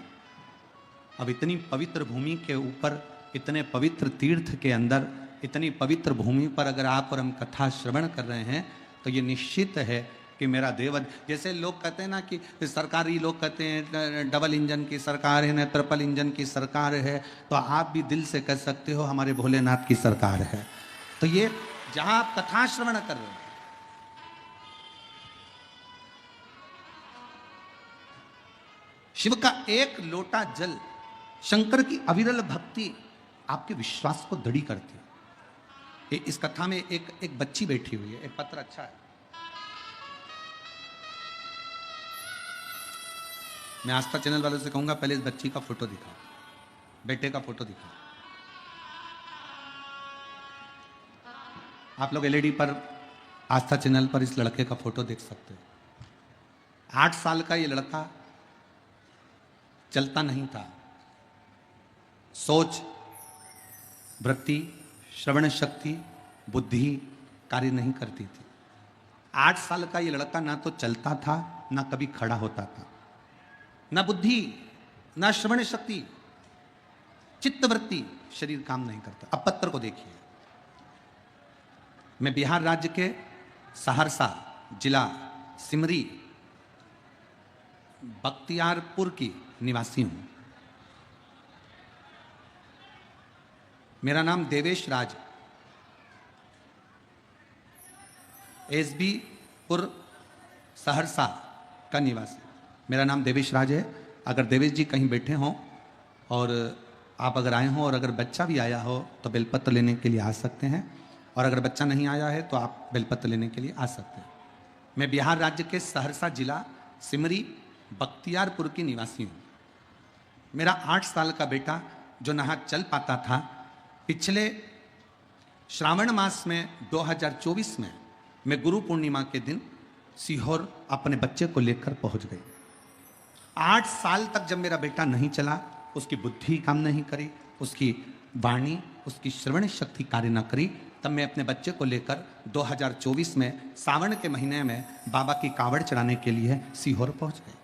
अब इतनी पवित्र भूमि के ऊपर, इतने पवित्र तीर्थ के अंदर, इतनी पवित्र भूमि पर अगर आप और हम कथा श्रवण कर रहे हैं तो ये निश्चित है कि मेरा देवद, जैसे लोग कहते हैं ना कि सरकारी लोग कहते हैं डबल इंजन की सरकार है ना, ट्रिपल इंजन की सरकार है, तो आप भी दिल से कह सकते हो हमारे भोलेनाथ की सरकार है। तो ये जहां आप कथा श्रवण कर रहे हैं, शिव का एक लोटा जल, शंकर की अविरल भक्ति आपके विश्वास को दृढ़ करती है। इस कथा में एक बच्ची बैठी हुई है, एक पत्र अच्छा है, मैं आस्था चैनल वालों से कहूंगा पहले इस बच्ची का फोटो दिखाओ, बेटे का फोटो दिखाओ। आप लोग एलईडी पर आस्था चैनल पर इस लड़के का फोटो देख सकते हो। 8 साल का ये लड़का चलता नहीं था, सोच, वृत्ति, श्रवण शक्ति, बुद्धि कार्य नहीं करती थी। 8 साल का ये लड़का ना तो चलता था, ना कभी खड़ा होता था, ना बुद्धि, ना श्रवण शक्ति, चित्तवृत्ति, शरीर काम नहीं करता। अब पत्र को देखिए, मैं बिहार राज्य के सहरसा जिला सिमरी बख्तियारपुर की निवासी हूं। मेरा नाम देवेश राज, एसबी पुर सहरसा का निवासी। मेरा नाम देवेश राज है। अगर देवेश जी कहीं बैठे हों और आप अगर आए हों और अगर बच्चा भी आया हो तो बेलपत्र लेने के लिए आ सकते हैं, और अगर बच्चा नहीं आया है तो आप बेलपत्र लेने के लिए आ सकते हैं। मैं बिहार राज्य के सहरसा जिला सिमरी बख्तियारपुर की निवासी हूँ। मेरा 8 साल का बेटा जो ना चल पाता था, पिछले श्रावण मास में 2024 में मैं गुरु पूर्णिमा के दिन सीहोर अपने बच्चे को लेकर पहुंच गई। 8 साल तक जब मेरा बेटा नहीं चला, उसकी बुद्धि काम नहीं करी, उसकी वाणी, उसकी श्रवण शक्ति कार्य न करी, तब मैं अपने बच्चे को लेकर 2024 में सावन के महीने में बाबा की कावड़ चढ़ाने के लिए सीहोर पहुंच गए।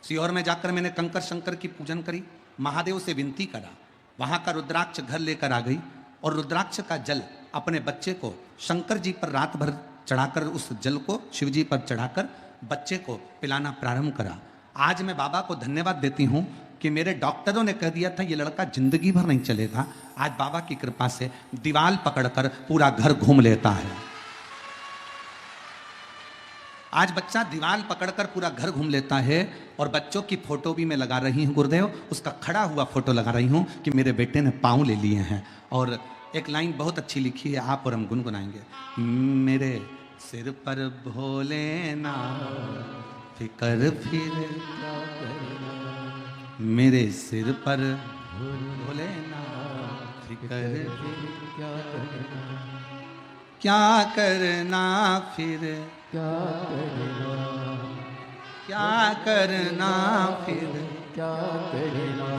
सीहोर में जाकर मैंने कंकर शंकर की पूजन करी, महादेव से विनती करा, वहां का रुद्राक्ष घर लेकर आ गई और रुद्राक्ष का जल अपने बच्चे को शंकर जी पर रात भर चढ़ाकर उस जल को शिव जी पर चढ़ाकर बच्चे को पिलाना प्रारंभ करा। आज मैं बाबा को धन्यवाद देती हूँ कि मेरे डॉक्टरों ने कह दिया था ये लड़का जिंदगी भर नहीं चलेगा, आज बाबा की कृपा से दीवार पकड़कर पूरा घर घूम लेता है। आज बच्चा दीवार पकड़कर पूरा घर घूम लेता है और बच्चों की फोटो भी मैं लगा रही हूँ गुरुदेव, उसका खड़ा हुआ फोटो लगा रही हूँ कि मेरे बेटे ने पाँव ले लिए हैं। और एक लाइन बहुत अच्छी लिखी है, आप और हम गुनगुनाएंगे। मेरे सिर पर भोलेनाथ फिकर फिर, मेरे सिर पर भोलेनाथ फिकर फिर, क्या करना फिर, क्या करना, क्या करना फिर, क्या करना,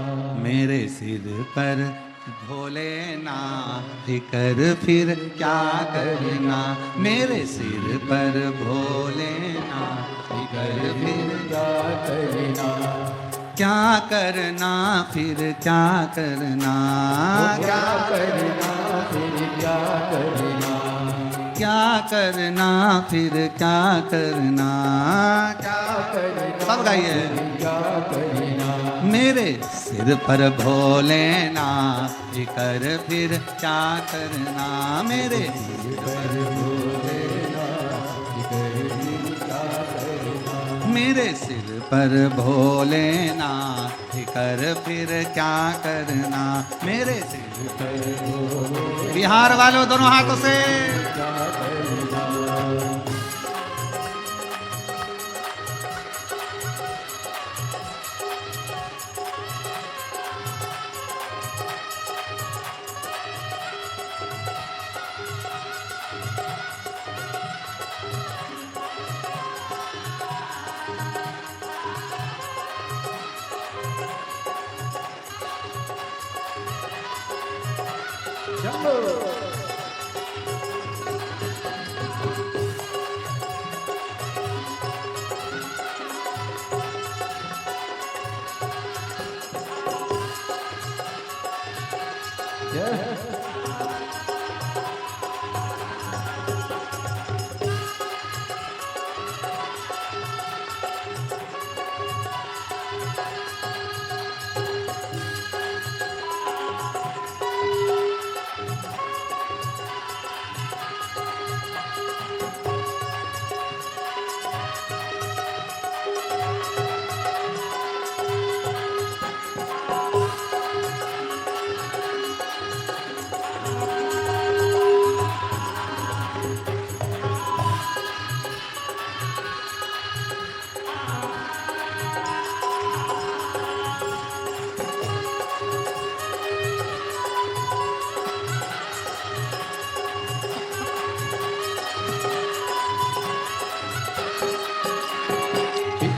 मेरे सिर पर भोलेनाथ फिकर फिर क्या करना, मेरे सिर पर भोलेनाथ फिकर फिर क्या करना, क्या करना फिर क्या करना, क्या करना फिर क्या करना, क्या करना फिर क्या करना, क्या करना सब गाइए। क्या करना, मेरे सिर पर भोलेनाथ फिकर फिर क्या करना, मेरे सिर पर मेरे सिर पर भोलेनाथ फिकर फिर क्या करना, मेरे सिर पर भोलेनाथ। बिहार वालों दोनों हाथों से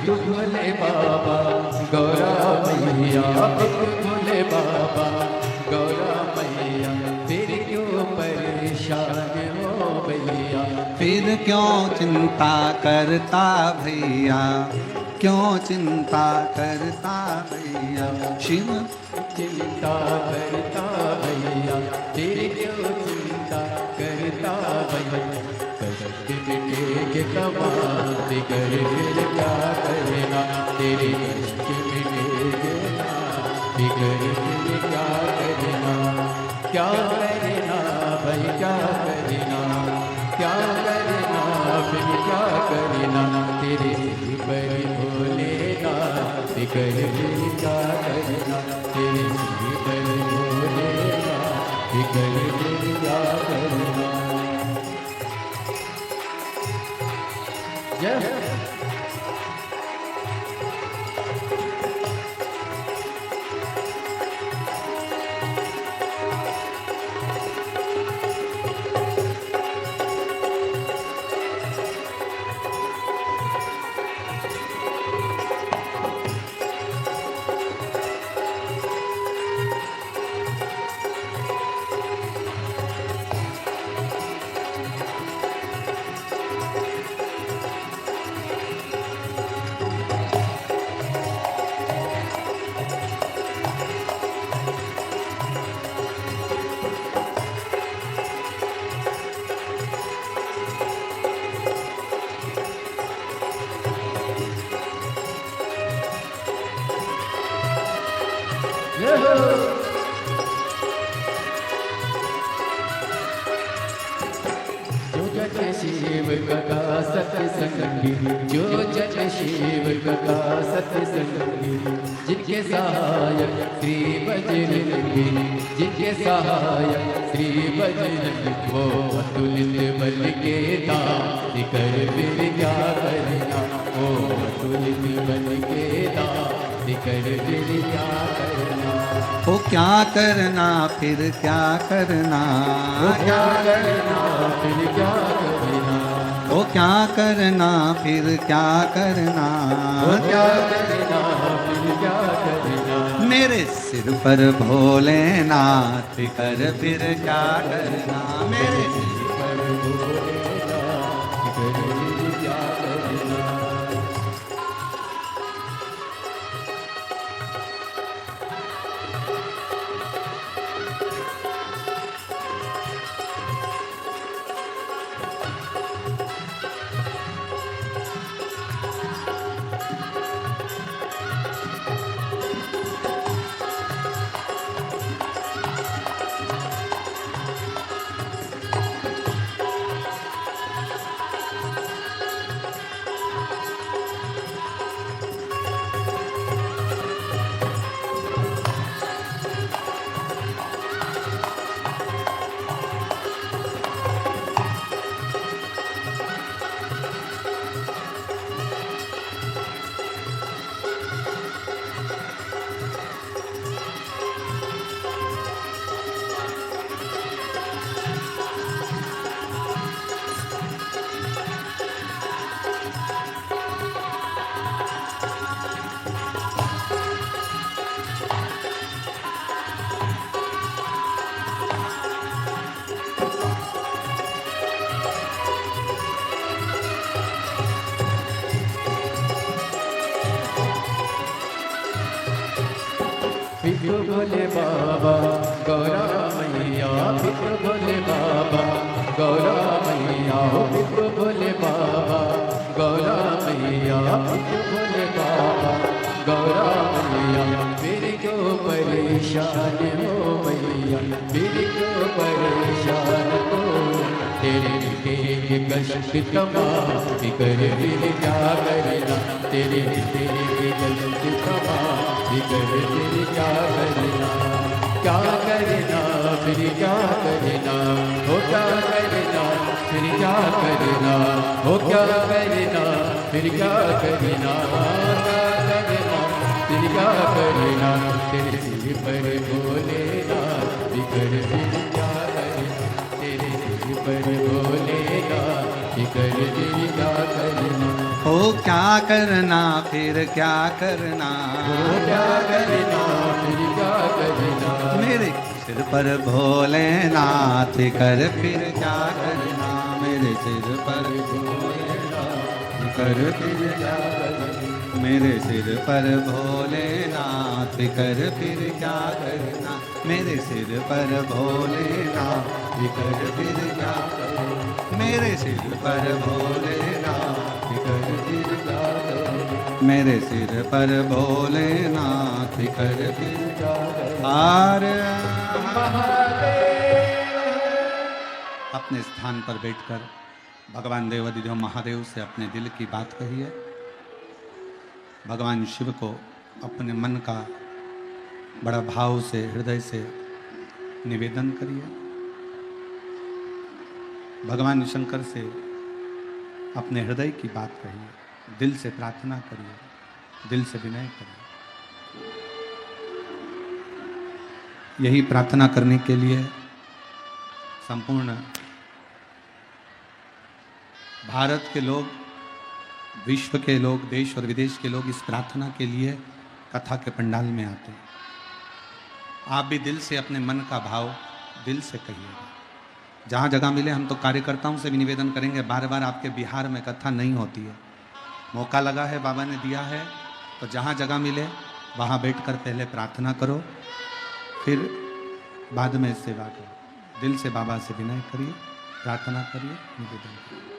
भोले बाबा गौरा मैया, भोले बाबा गौरा मैया, फिर क्यों परेशान हो भैया, फिर क्यों चिंता करता भैया, क्यों चिंता करता भैया, शिव चिंता करता भैया, फिर क्यों चिंता करता भैया, कष्ट मिटेगे कमाल कर फिर क्या करना, तेरे कष्ट मिटेगे फिकर फिर क्या करना, क्या करना भाई क्या करना, क्या करना फिर क्या करना, तेरे सिर पर भोलेनाथ फिकर फिर क्या करना, तेरे सिर पर भोलेनाथ फिकर फिर क्या करना। जय शिव का सत्संगी, जो जन शिव का सत्संगी, जिनके सहायक श्री बजरंगी, जिनके सहायक श्री बजरंगी, वो अतुलित बल के दान कर फिर क्या करना, वो अतुलित बल के दान कर फिर क्या करना, ओ क्या करना फिर क्या करना, वो क्या करना फिर क्या करना, ओ क्या करना फिर क्या करना, वो क्या करना फिर क्या करना, मेरे सिर पर भोलेनाथ कर फिर क्या करना, मेरे सिर पर भोलेनाथ कर फिर क्या करना। पितृ भोले बाबा गौरा मैया, पितृ भोले बाबा गौरा मैया, पितृ भोले बाबा गौरा मैया, पितृ भोले बाबा गौरा मैया, मेरे क्यों परेशान हो मैया, मेरे क्यों परेशान हो, तेरे के कष्ट तमाम कर फिर क्या करना, तेरे कष्ट तमाम कर फिर क्या करना, क्या करना फिर क्या करना, हो क्या करना फिर क्या करना, हो क्या करना फिर क्या करना, क्या करना फिर क्या करना, तेरे सिर पर भोलेनाथ बिगड़ फिर क्या करना, तेरे सिर पर भोलेनाथ बिगड़ फिर क्या करना, ओ क्या करना फिर क्या करना, हो क्या करना फिर क्या करना, मेरे सिर पर भोलेनाथ कर फिर क्या करना, मेरे सिर पर भोलेनाथ कर फिर क्या करना, मेरे सिर पर भोलेनाथ कर फिर क्या करना, मेरे सिर पर भोलेनाथ कर फिर क्या करना, मेरे सिर पर भोलेनाथ कर फिर क्या करना, मेरे सिर पर भोलेनाथ कर फिर क्या करना। अपने स्थान पर बैठकर भगवान देवाधिदेव महादेव से अपने दिल की बात कहिए। भगवान शिव को अपने मन का बड़ा भाव से हृदय से निवेदन करिए। भगवान शंकर से अपने हृदय की बात कहिए, दिल से प्रार्थना करिए, दिल से विनय करिए। यही प्रार्थना करने के लिए संपूर्ण भारत के लोग, विश्व के लोग, देश और विदेश के लोग इस प्रार्थना के लिए कथा के पंडाल में आते हैं। आप भी दिल से अपने मन का भाव दिल से कहिएगा। जहाँ जगह मिले, हम तो कार्यकर्ताओं से भी निवेदन करेंगे, बार बार आपके बिहार में कथा नहीं होती है, मौका लगा है, बाबा ने दिया है, तो जहाँ जगह मिले वहाँ बैठकर पहले प्रार्थना करो, फिर बाद में सेवा करो। दिल से बाबा से विनय करिए, प्रार्थना करिए, निवेदन करिए।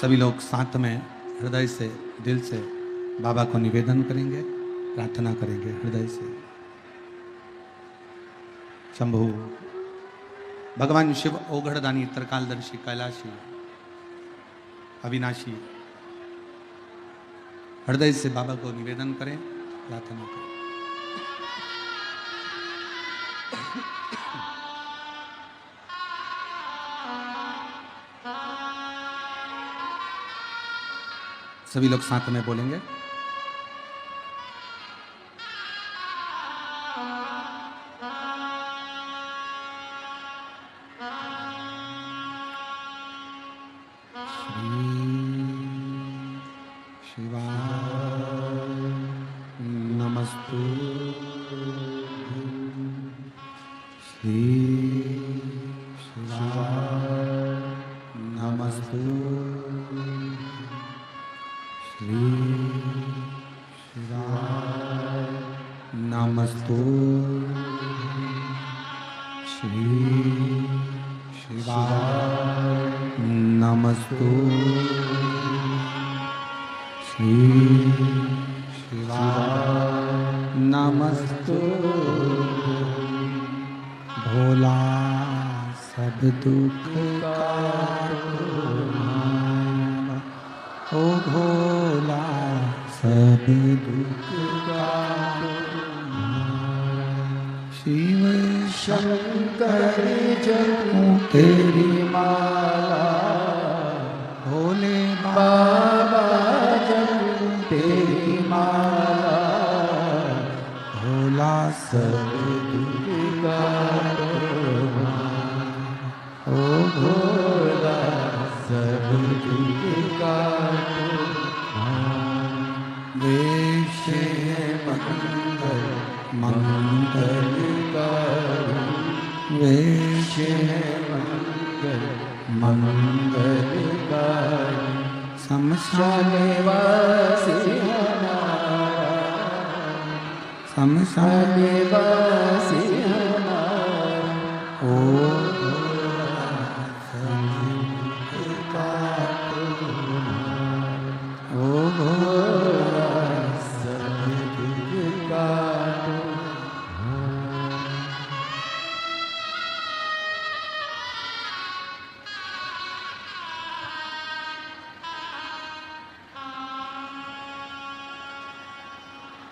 सभी लोग साथ में हृदय से, दिल से बाबा को निवेदन करेंगे। प्रार्थना करेंगे हृदय से। शंभु भगवान शिव ओघड़दानी त्रिकालदर्शी कैलाशी अविनाशी हृदय से बाबा को निवेदन करें, प्रार्थना करें। सभी लोग साथ में बोलेंगे।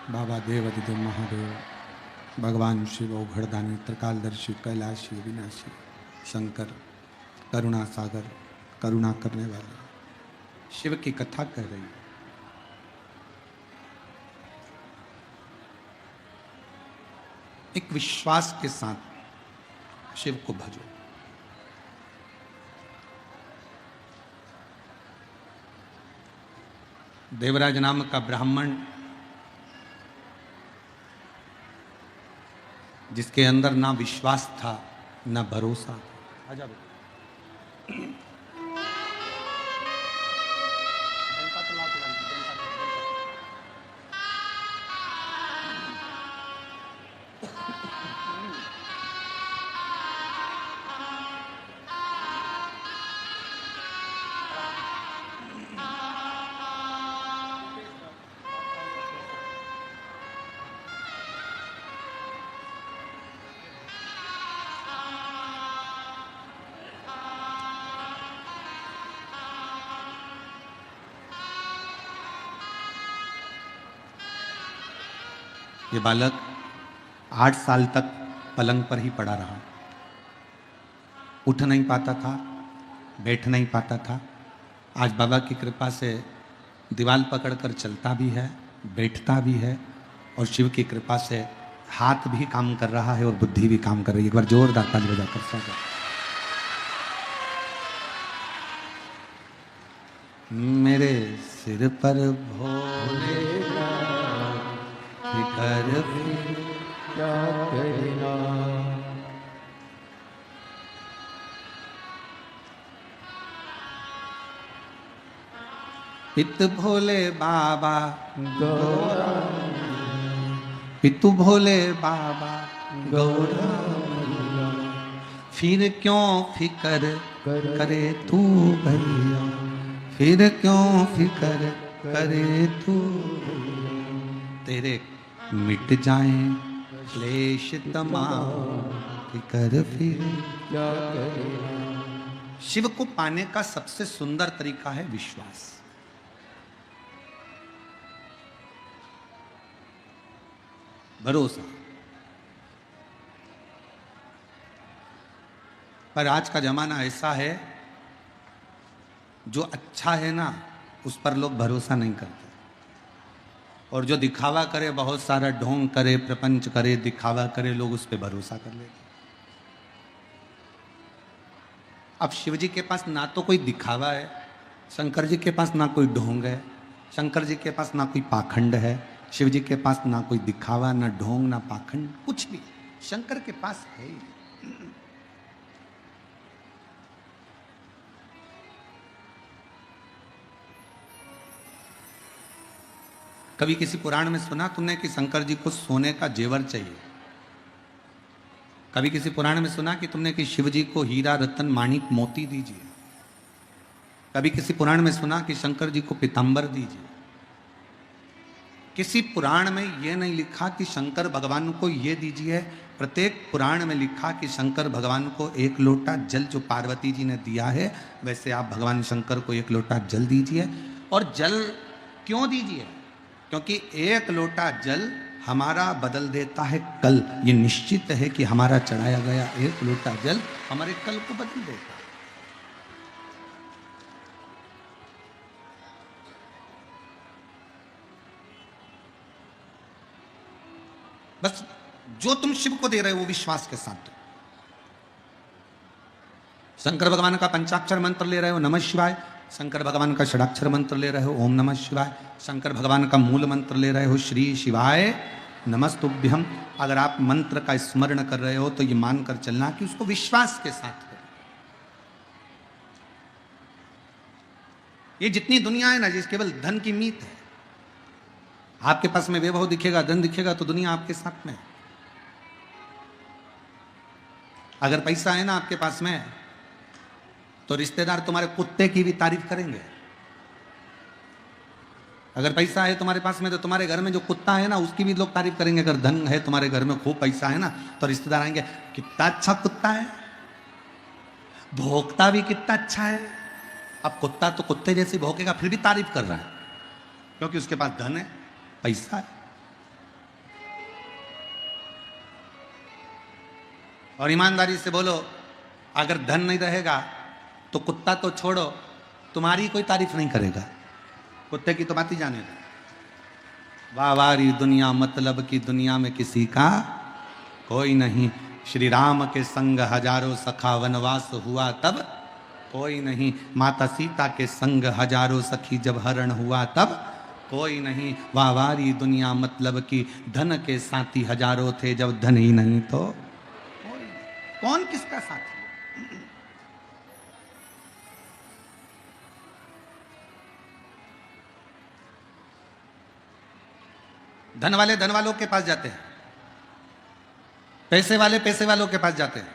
बाबा देव अधिदेव महादेव भगवान शिव ओघड़दानी त्रिकालदर्शी कैलाशी विनाशी शंकर करुणा सागर करुणा करने वाले शिव की कथा कर रही है। एक विश्वास के साथ शिव को भजो। देवराज नाम का ब्राह्मण जिसके अंदर ना विश्वास था ना भरोसा था। ये बालक 8 साल तक पलंग पर ही पड़ा रहा, उठ नहीं पाता था, बैठ नहीं पाता था। आज बाबा की कृपा से दीवार पकड़कर चलता भी है, बैठता भी है और शिव की कृपा से हाथ भी काम कर रहा है और बुद्धि भी काम कर रही है। एक बार जोरदार ताली बजाकर स्वागत। मेरे सिर पर भोले फिकर क्या करना, पित भोले बाबा गौरा पितु भोले बाबा गौरा फिर क्यों फिकर करे तू भैया, फिर क्यों फिकर करे तू। तेरे मिट जाएं क्लेश तमाम, कर फिर क्या करे। शिव को पाने का सबसे सुंदर तरीका है विश्वास। भरोसा। पर आज का जमाना ऐसा है, जो अच्छा है ना उस पर लोग भरोसा नहीं करते, और जो दिखावा करे, बहुत सारा ढोंग करे, प्रपंच करे, दिखावा करे, लोग उस पर भरोसा कर लेते। अब शिव जी के पास ना तो कोई दिखावा है, शंकर जी के पास ना कोई ढोंग है, शंकर जी के पास ना कोई पाखंड है, शिव जी के पास ना कोई दिखावा, ना ढोंग, ना पाखंड, कुछ भी शंकर के पास है ही नहीं। कभी किसी पुराण में सुना तुमने कि शंकर जी को सोने का जेवर चाहिए? कभी किसी पुराण में सुना कि तुमने कि शिव जी को हीरा रतन माणिक मोती दीजिए? कभी किसी पुराण में सुना कि शंकर जी को पीतांबर दीजिए? किसी पुराण में यह नहीं लिखा कि शंकर भगवान को यह दीजिए। प्रत्येक पुराण में लिखा कि शंकर भगवान को एक लोटा जल जो पार्वती जी ने दिया है, वैसे आप भगवान शंकर को एक लोटा जल दीजिए। और जल क्यों दीजिए? क्योंकि एक लोटा जल हमारा बदल देता है कल। ये निश्चित है कि हमारा चढ़ाया गया एक लोटा जल हमारे कल को बदल देता है। बस जो तुम शिव को दे रहे हो वो विश्वास के साथ दो। शंकर भगवान का पंचाक्षर मंत्र ले रहे हो, नमः शिवाय। शंकर भगवान का षडाक्षर मंत्र ले रहे हो, ओम नमः शिवाय। शंकर भगवान का मूल मंत्र ले रहे हो, श्री शिवाय नमस्तुभ्यम। अगर आप मंत्र का स्मरण कर रहे हो तो ये मानकर चलना कि उसको विश्वास के साथ करो। ये जितनी दुनिया है ना, जिस केवल धन की मीत है। आपके पास में वैभव दिखेगा, धन दिखेगा तो दुनिया आपके साथ में है। अगर पैसा है ना आपके पास में तो रिश्तेदार तुम्हारे कुत्ते की भी तारीफ करेंगे। अगर पैसा है तुम्हारे पास में तो तुम्हारे घर में जो कुत्ता है ना उसकी भी लोग तारीफ करेंगे। अगर धन है तुम्हारे घर में, खूब पैसा है ना, तो रिश्तेदार आएंगे, कितना अच्छा कुत्ता है, भोंकता भी कितना अच्छा है। अब कुत्ता तो कुत्ते जैसे भौंकेगा फिर भी तारीफ कर रहा है, क्योंकि उसके पास धन है, पैसा है। और ईमानदारी से बोलो, अगर धन नहीं रहेगा तो कुत्ता तो छोड़ो, तुम्हारी कोई तारीफ नहीं करेगा। कुत्ते की तो बात ही जाने दो। वाहवारी दुनिया मतलब की दुनिया में किसी का कोई नहीं। श्री राम के संग हजारों सखा वनवास हुआ तब कोई नहीं। माता सीता के संग हजारों सखी जब हरण हुआ तब कोई नहीं। वाहवारी दुनिया मतलब की धन के साथी हजारों थे, जब धन ही नहीं तो कोई नहीं। कौन किसका साथी? धन वाले धन वालों के पास जाते हैं, पैसे वाले पैसे वालों के पास जाते हैं,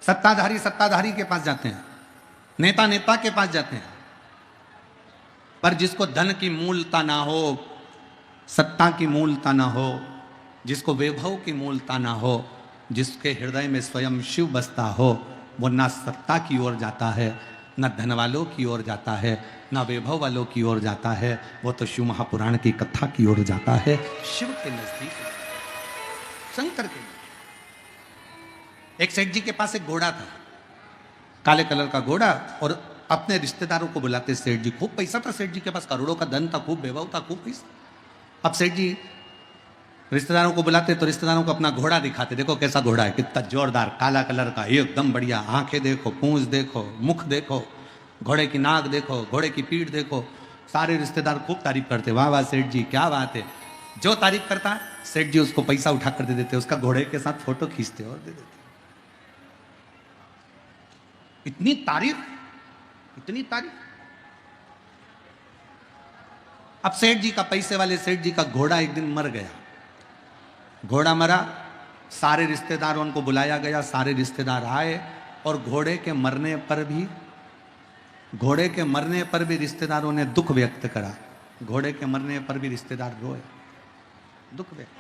सत्ताधारी सत्ताधारी के पास जाते हैं, नेता नेता के पास जाते हैं। पर जिसको धन की मूलता ना हो, सत्ता की मूलता ना हो, जिसको वैभव की मूलता ना हो, जिसके हृदय में स्वयं शिव बसता हो, वो ना सत्ता की ओर जाता है, ना धन वालों की ओर जाता है, ना वैभव वालों की ओर जाता है। वो तो शिव महापुराण की कथा की ओर जाता है, शिव के नजदीक, शंकर के। एक सेठ जी के पास एक घोड़ा था, काले कलर का घोड़ा, और अपने रिश्तेदारों को बुलाते सेठ जी। खूब पैसा था सेठ जी के पास, करोड़ों का धन था, खूब वैभव था, खूब पैसा। अब सेठ जी रिश्तेदारों को बुलाते तो रिश्तेदारों को अपना घोड़ा दिखाते, देखो कैसा घोड़ा है, कितना जोरदार, काला कलर का, एकदम बढ़िया, आंखें देखो, पूंछ देखो, मुख देखो, घोड़े की नाक देखो, घोड़े की पीठ देखो। सारे रिश्तेदार खूब तारीफ करते, वाह वाह सेठ जी क्या बात है। जो तारीफ करता है सेठ जी उसको पैसा उठा कर दे देते, उसका घोड़े के साथ फोटो खींचते और दे देते। इतनी तारीफ, इतनी तारीफ। अब सेठ जी का, पैसे वाले सेठ जी का घोड़ा एक दिन मर गया। घोड़ा मरा, सारे रिश्तेदारों को बुलाया गया, सारे रिश्तेदार आए, और घोड़े के मरने पर भी रिश्तेदारों ने दुख व्यक्त करा। घोड़े के मरने पर भी रिश्तेदार रोए। दुख व्यक्त।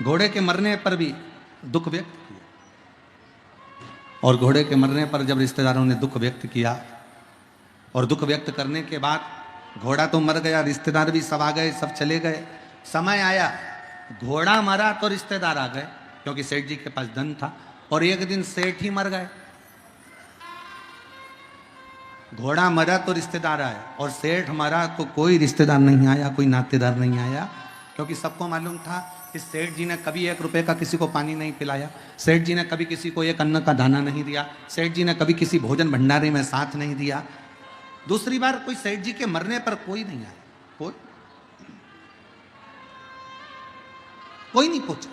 घोड़े के मरने पर भी दुख व्यक्त किया, और घोड़े के मरने पर जब रिश्तेदारों ने दुख व्यक्त किया, और दुख व्यक्त करने के बाद घोड़ा तो मर गया, रिश्तेदार भी सब आ गए, सब चले गए। समय आया, घोड़ा मरा तो रिश्तेदार आ गए, क्योंकि सेठ जी के पास धन था, और एक दिन सेठ ही मर गए। घोड़ा मरा तो रिश्तेदार आए, और सेठ मरा तो कोई रिश्तेदार नहीं आया, कोई नातेदार नहीं आया, क्योंकि सबको मालूम था कि सेठ जी ने कभी 1 रुपए का किसी को पानी नहीं पिलाया, सेठ जी ने कभी किसी को एक अन्न का दाना नहीं दिया, सेठ जी ने कभी किसी भोजन भंडारे में साथ नहीं दिया। दूसरी बार कोई सेठ जी के मरने पर कोई नहीं आया, कोई नहीं पूछा।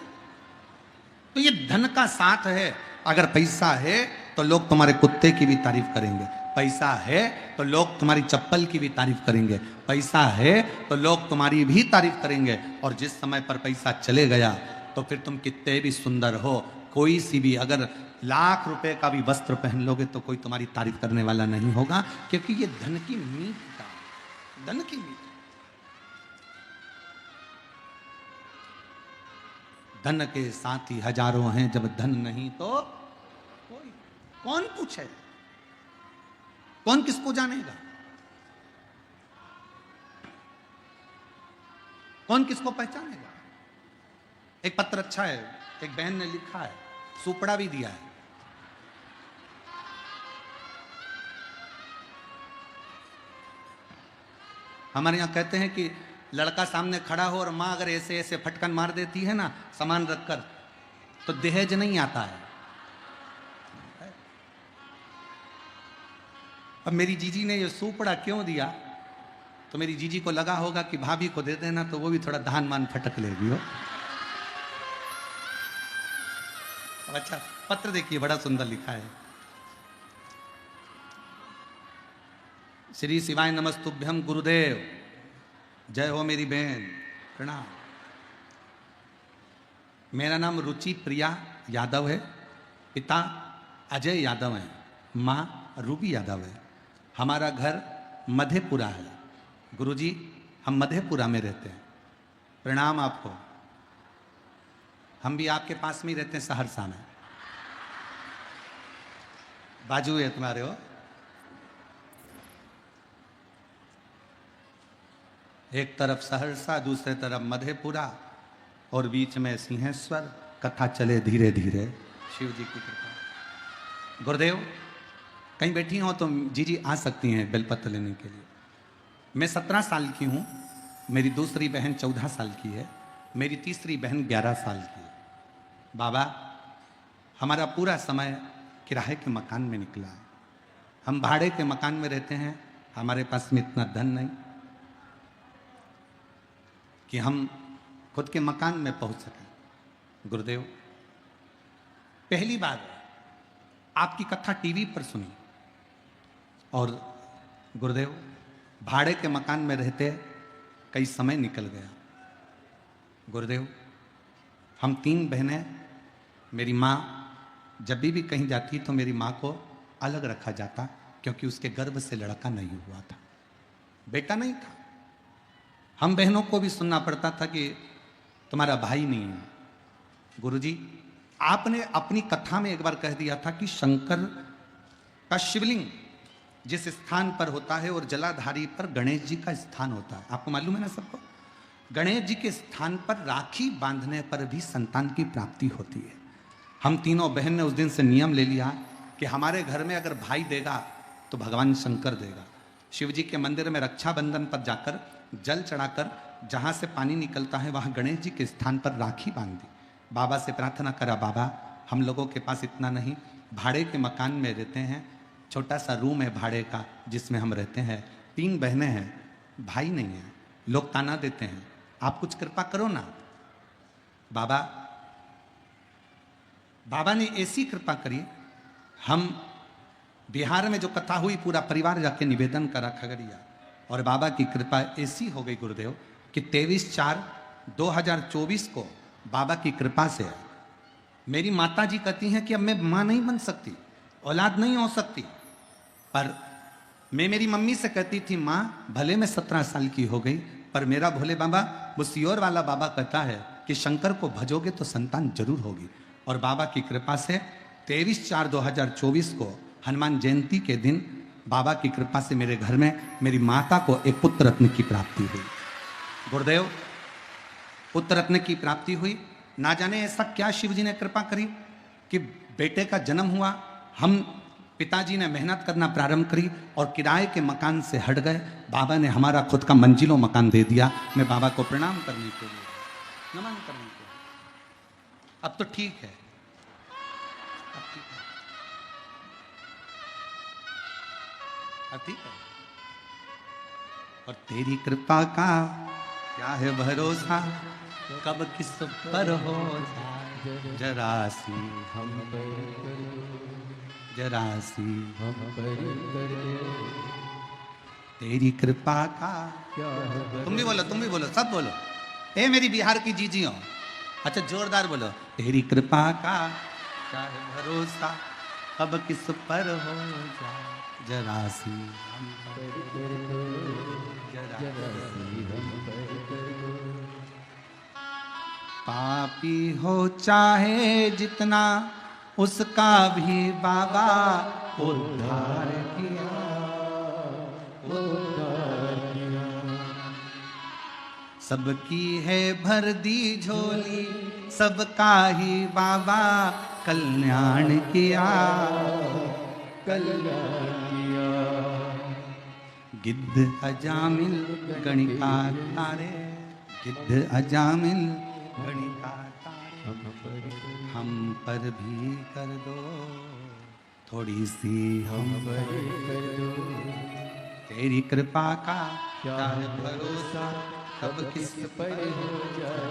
तो ये धन का साथ है। अगर पैसा है तो लोग तुम्हारे कुत्ते की भी तारीफ करेंगे, पैसा है तो लोग तुम्हारी चप्पल की भी तारीफ करेंगे, पैसा है तो लोग तुम्हारी भी तारीफ करेंगे। और जिस समय पर पैसा चले गया तो फिर तुम कितने भी सुंदर हो, कोई सी भी अगर 1,00,000 रुपए का भी वस्त्र पहन लोगे तो कोई तुम्हारी तारीफ करने वाला नहीं होगा, क्योंकि ये धन की मीठता, धन की मीठ। धन के साथी हजारों हैं, जब धन नहीं तो कोई। कौन पूछे, कौन किसको जानेगा, कौन किसको पहचानेगा। एक पत्र अच्छा है, एक बहन ने लिखा है, सुपड़ा भी दिया है। हमारे यहां कहते हैं कि लड़का सामने खड़ा हो और मां अगर ऐसे ऐसे फटकन मार देती है ना सामान रखकर, तो दहेज नहीं आता है। अब मेरी जीजी ने ये सुपड़ा क्यों दिया, तो मेरी जीजी को लगा होगा कि भाभी को दे देना तो वो भी थोड़ा धान मान फटक लेगी हो। अच्छा, पत्र देखिए, बड़ा सुंदर लिखा है। श्री शिवाय नमस्तुभ्यम गुरुदेव, जय हो मेरी बहन, प्रणाम। मेरा नाम रुचि प्रिया यादव है, पिता अजय यादव है, माँ रूबी यादव है। हमारा घर मधेपुरा है। गुरुजी, हम मधेपुरा में रहते हैं। प्रणाम आपको। हम भी आपके पास में ही रहते हैं, सहरसा में, बाजू है तुम्हारे हो। एक तरफ सहरसा, दूसरे तरफ मधेपुरा, और बीच में सिंहेश्वर। कथा चले धीरे धीरे, शिव जी की कृपा। गुरुदेव, कहीं बैठी हो तो जीजी आ सकती हैं बेलपत्र लेने के लिए। मैं 17 साल की हूँ, मेरी दूसरी बहन 14 साल की है, मेरी तीसरी बहन 11 साल की है। बाबा, हमारा पूरा समय किराए के मकान में निकला है। हम भाड़े के मकान में रहते हैं। हमारे पास में इतना धन नहीं कि हम खुद के मकान में पहुंच सकें। गुरुदेव, पहली बार आपकी कथा टीवी पर सुनी, और गुरुदेव भाड़े के मकान में रहते कई समय निकल गया। गुरुदेव, हम 3 बहनें, मेरी माँ जब भी कहीं जाती तो मेरी माँ को अलग रखा जाता, क्योंकि उसके गर्भ से लड़का नहीं हुआ था, बेटा नहीं था। हम बहनों को भी सुनना पड़ता था कि तुम्हारा भाई नहीं है। गुरुजी, आपने अपनी कथा में एक बार कह दिया था कि शंकर का शिवलिंग जिस स्थान पर होता है और जलाधारी पर गणेश जी का स्थान होता है, आपको मालूम है ना सबको। गणेश जी के स्थान पर राखी बांधने पर भी संतान की प्राप्ति होती है। हम तीनों बहन ने उस दिन से नियम ले लिया कि हमारे घर में अगर भाई देगा तो भगवान शंकर देगा। शिव जी के मंदिर में रक्षाबंधन पर जाकर जल चढ़ाकर जहाँ से पानी निकलता है वहाँ गणेश जी के स्थान पर राखी बांध दी। बाबा से प्रार्थना करा, बाबा हम लोगों के पास इतना नहीं, भाड़े के मकान में रहते हैं, छोटा सा रूम है भाड़े का जिसमें हम रहते हैं, 3 बहनें हैं, भाई नहीं है, लोग ताना देते हैं, आप कुछ कृपा करो ना। बाबा ने ऐसी कृपा करी, हम बिहार में जो कथा हुई पूरा परिवार जाके निवेदन करा खगड़िया, और बाबा की कृपा ऐसी हो गई गुरुदेव कि 23/4/2024 को बाबा की कृपा से मेरी माता जी कहती हैं कि अब मैं माँ नहीं बन सकती, औलाद नहीं हो सकती, पर मैं मेरी मम्मी से कहती थी, माँ भले मैं 17 साल की हो गई, पर मेरा भोले बाबा, वो सियोर वाला बाबा कहता है कि शंकर को भजोगे तो संतान जरूर होगी। और बाबा की कृपा से 23/4/2024 को हनुमान जयंती के दिन बाबा की कृपा से मेरे घर में मेरी माता को एक पुत्र रत्न की प्राप्ति हुई। गुरुदेव, पुत्र रत्न की प्राप्ति हुई। ना जाने ऐसा क्या शिव जी ने कृपा करी कि बेटे का जन्म हुआ। हम पिताजी ने मेहनत करना प्रारंभ करी और किराए के मकान से हट गए। बाबा ने हमारा खुद का मंजिलों मकान दे दिया। मैं बाबा को प्रणाम करने के लिए, नमन करने के लिए। अब तो ठीक है, अब ठीक है, अब ठीक है। और तेरी कृपा का क्या है भरोसा, कब किस पर हो जाए जरा सी हम पर कर जरा सी हम पर कर तेरी कृपा का। क्या है तुम भी बोलो, सब बोलो। ए मेरी बिहार की जीजी हो, अच्छा जोरदार बोलो। तेरी कृपा का क्या है भरोसा, कब किस पर हो जाए जरा सी हम पर जरा सी हम पर कर पापी हो चाहे जितना, उसका भी बाबा उद्धार किया, उद्धार किया। सबकी है भर दी झोली, सबका ही बाबा कल्याण किया, कल्याण किया। गिद्ध अजामिल गणिका तारे, गिद्ध अजामिल गणिका तारे, हम पर कर हम पर भी कर दो थोड़ी सी हम पर कर दो। तेरी कृपा का क्या क्या है है भरोसा, कब किस पर हो जाए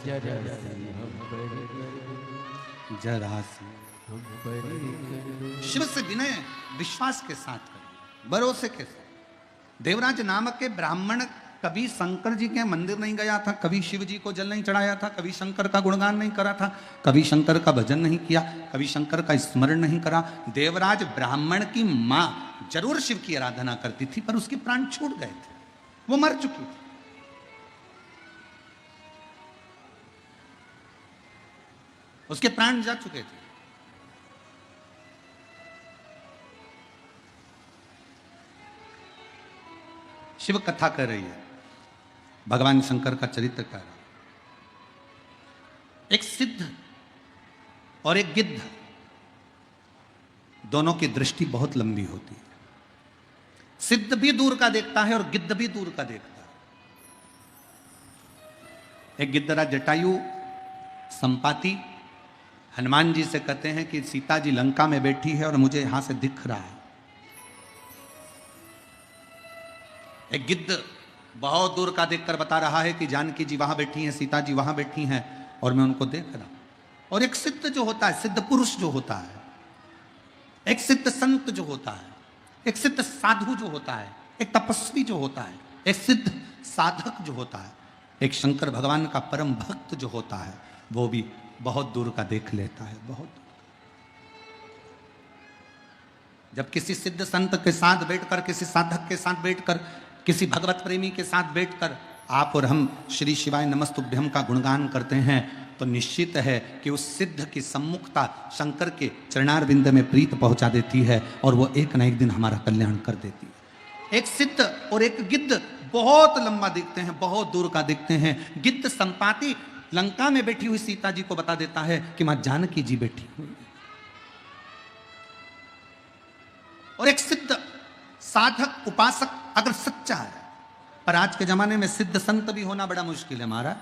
जरा सी हम पर कर दो। जरा सी हम पर कर दो। शिव से विनय विश्वास के साथ करिए, भरोसे के साथ। देवराज नामक के ब्राह्मण कभी शंकर जी के मंदिर नहीं गया था, कभी शिव जी को जल नहीं चढ़ाया था, कभी शंकर का गुणगान नहीं करा था, कभी शंकर का भजन नहीं किया, कभी शंकर का स्मरण नहीं करा। देवराज ब्राह्मण की मां जरूर शिव की आराधना करती थी, पर उसके प्राण छूट गए थे, वो मर चुकी थी। उसके प्राण जा चुके थे। शिव कथा कर रही है, भगवान शंकर का चरित्र कर रहा है। एक सिद्ध और एक गिद्ध, दोनों की दृष्टि बहुत लंबी होती है। सिद्ध भी दूर का देखता है और गिद्ध भी दूर का देखता है। एक गिद्धराज जटायु संपाति हनुमान जी से कहते हैं कि सीता जी लंका में बैठी है और मुझे यहां से दिख रहा है। एक गिद्ध बहुत दूर का देखकर बता रहा है कि जानकी जी वहां बैठी हैं, सीता जी वहां बैठी हैं और मैं उनको देख रहा हूं। और एक सिद्ध जो होता है, सिद्ध पुरुष जो होता है, एक सिद्ध संत जो होता है, एक सिद्ध साधु जो होता है, एक तपस्वी जो होता है, एक सिद्ध साधक जो होता है, एक शंकर भगवान का परम भक्त जो होता है, वो भी बहुत दूर का देख लेता है, बहुत दूर। जब किसी सिद्ध संत के साथ बैठकर, किसी साधक के साथ बैठकर, किसी भगवत प्रेमी के साथ बैठकर आप और हम श्री शिवाय नमस्तुभ्यम का गुणगान करते हैं, तो निश्चित है कि उस सिद्ध की सम्मुखता शंकर के चरणारविंद में प्रीत पहुंचा देती है और वो एक न एक दिन हमारा कल्याण कर देती है। एक सिद्ध और एक गिद्ध बहुत लंबा दिखते हैं, बहुत दूर का दिखते हैं। गिद्ध संपाति लंका में बैठी हुई सीता जी को बता देता है कि मां जानकी जी बैठी हुई है। और एक सिद्ध साधक उपासक अगर सच्चा है, पर आज के जमाने में सिद्ध संत भी होना बड़ा मुश्किल है महाराज।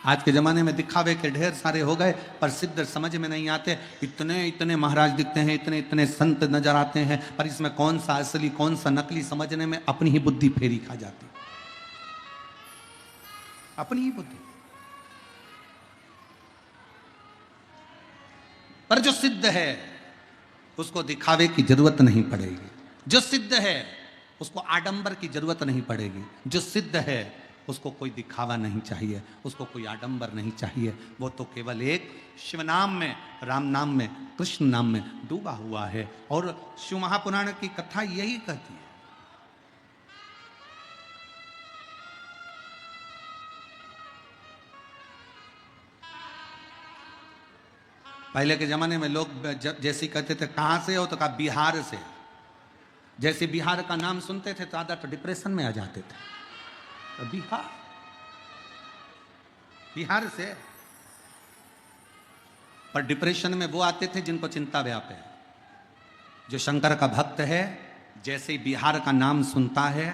आज के जमाने में दिखावे के ढेर सारे हो गए, पर सिद्ध समझ में नहीं आते। इतने इतने महाराज दिखते हैं, इतने इतने संत नजर आते हैं, पर इसमें कौन सा असली कौन सा नकली समझने में अपनी ही बुद्धि फेरी खा जाती, अपनी ही बुद्धि। पर जो सिद्ध है उसको दिखावे की जरूरत नहीं पड़ेगी। जो सिद्ध है उसको आडंबर की जरूरत नहीं पड़ेगी। जो सिद्ध है उसको कोई दिखावा नहीं चाहिए, उसको कोई आडंबर नहीं चाहिए। वो तो केवल एक शिव नाम में, राम नाम में, कृष्ण नाम में डूबा हुआ है। और शिव महापुराण की कथा यही कहती है। पहले के जमाने में लोग जैसे कहते थे कहां से हो, तो कहा बिहार से। जैसे बिहार का नाम सुनते थे तो आधा तो डिप्रेशन में आ जाते थे। तो बिहार से। पर डिप्रेशन में वो आते थे जिनको चिंता व्याप है। जो शंकर का भक्त है, जैसे ही बिहार का नाम सुनता है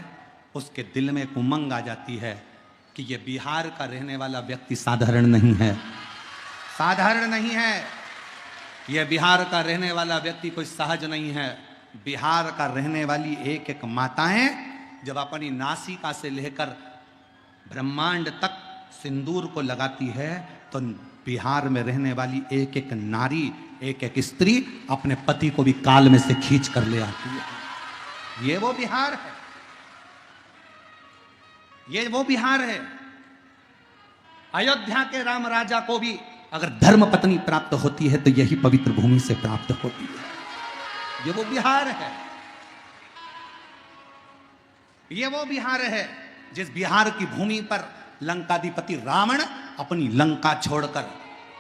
उसके दिल में एक उमंग आ जाती है कि ये बिहार का रहने वाला व्यक्ति साधारण नहीं है, साधारण नहीं है। यह बिहार का रहने वाला व्यक्ति कोई सहज नहीं है। बिहार का रहने वाली एक एक माताएं जब अपनी नासिका से लेकर ब्रह्मांड तक सिंदूर को लगाती है तो बिहार में रहने वाली एक एक नारी, एक एक स्त्री अपने पति को भी काल में से खींच कर ले आती है। ये वो बिहार है, ये वो बिहार है। अयोध्या के राम राजा को भी अगर धर्म पत्नी प्राप्त होती है तो यही पवित्र भूमि से प्राप्त होती है। ये वो बिहार है, ये वो बिहार है जिस बिहार की भूमि पर लंकाधिपति रावण अपनी लंका छोड़कर,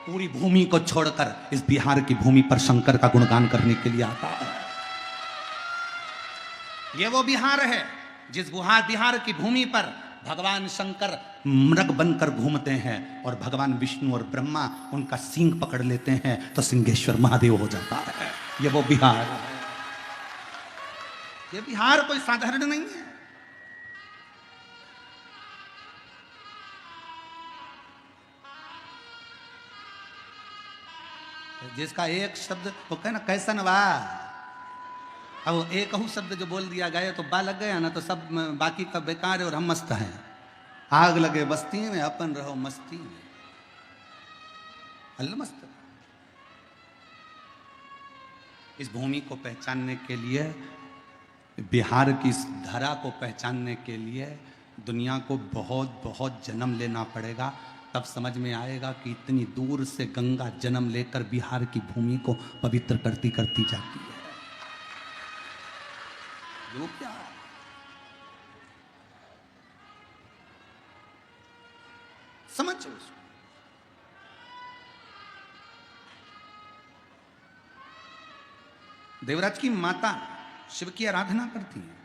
पूरी भूमि को छोड़कर इस बिहार की भूमि पर शंकर का गुणगान करने के लिए आता है। ये वो बिहार है जिस बिहार की भूमि पर भगवान शंकर मृग बनकर घूमते हैं और भगवान विष्णु और ब्रह्मा उनका सींग पकड़ लेते हैं तो सिंहेश्वर महादेव हो जाता है। ये वो बिहार है। ये बिहार कोई साधारण नहीं है। जिसका एक शब्द वो कहे ना कैसन वाह, अब एक ही शब्द जो बोल दिया गया तो बा लग गया ना, तो सब बाकी का बेकार है और हम मस्त हैं। आग लगे बस्ती में, अपन रहो मस्ती में। अल्लाह मस्त। इस भूमि को पहचानने के लिए, बिहार की इस धरा को पहचानने के लिए दुनिया को बहुत बहुत जन्म लेना पड़ेगा। तब समझ में आएगा कि इतनी दूर से गंगा जन्म लेकर बिहार की भूमि को पवित्र करती करती जाती है। जो क्या समझो उसको। देवराज की माता शिव की आराधना करती है,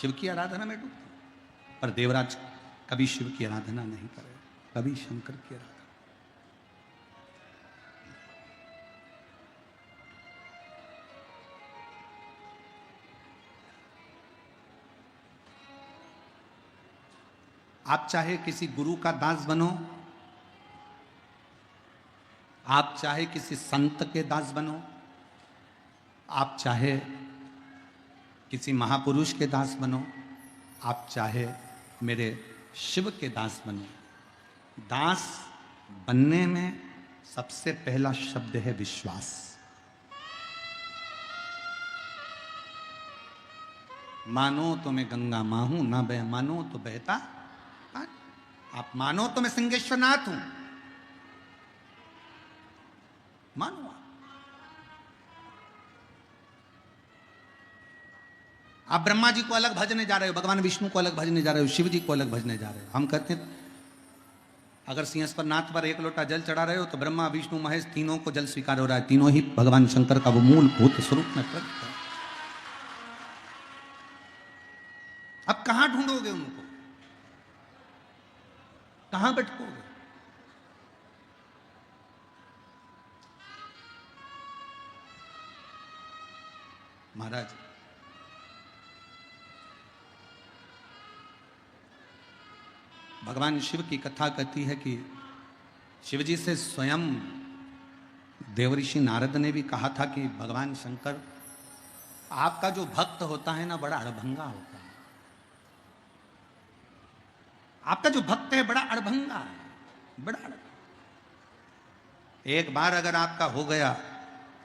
शिव की आराधना में डूबती, पर देवराज कभी शिव की आराधना नहीं करे, कभी शंकर की आराधना। आप चाहे किसी गुरु का दास बनो, आप चाहे किसी संत के दास बनो, आप चाहे किसी महापुरुष के दास बनो, आप चाहे मेरे शिव के दास बनो, दास बनने में सबसे पहला शब्द है विश्वास। मानो तो मैं गंगा मां हूं, ना मानो तो बहता। आप मानो तो मैं सिंहेश्वरनाथ हूं, मानो आप ब्रह्मा जी को अलग भजने जा रहे हो, भगवान विष्णु को अलग भजने जा रहे हो, शिव जी को अलग भजने जा रहे हो। हम कहते हैं अगर सिंहेश्वर नाथ पर एक लोटा जल चढ़ा रहे हो तो ब्रह्मा विष्णु महेश तीनों को जल स्वीकार हो रहा है, तीनों ही भगवान शंकर का वो मूल भूत स्वरूप में प्रकट है। अब कहां ढूंढोगे उनको, कहां भटकोगे? महाराज भगवान शिव की कथा कहती है कि शिव जी से स्वयं देवऋषि नारद ने भी कहा था कि भगवान शंकर आपका जो भक्त होता है ना बड़ा अड़भंगा होता है, आपका जो भक्त है बड़ा अड़भंगा है, बड़ा अड़भंगा। एक बार अगर आपका हो गया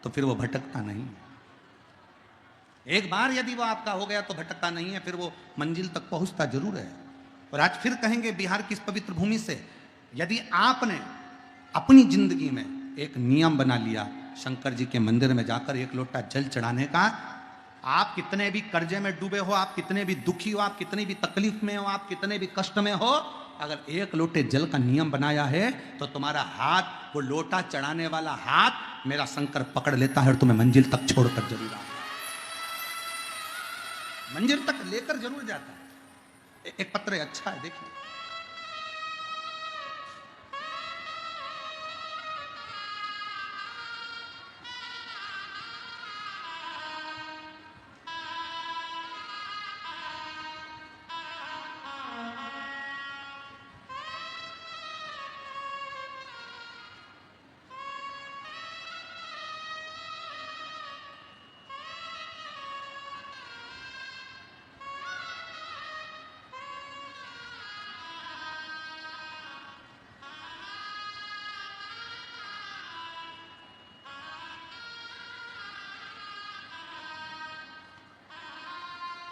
तो फिर वो भटकता नहीं है। एक बार यदि वो आपका हो गया तो भटकता नहीं है, फिर वो मंजिल तक पहुंचता जरूर है। और आज फिर कहेंगे बिहार की इस पवित्र भूमि से, यदि आपने अपनी जिंदगी में एक नियम बना लिया शंकर जी के मंदिर में जाकर एक लोटा जल चढ़ाने का, आप कितने भी कर्जे में डूबे हो, आप कितने भी दुखी हो, आप कितनी भी तकलीफ में हो, आप कितने भी कष्ट में हो, अगर एक लोटे जल का नियम बनाया है तो तुम्हारा हाथ, वो लोटा चढ़ाने वाला हाथ मेरा शंकर पकड़ लेता है और तुम्हें मंजिल तक छोड़कर जरूर आता है, मंजिल तक लेकर जरूर जाता है। एक पत्र है, अच्छा है, देखिए।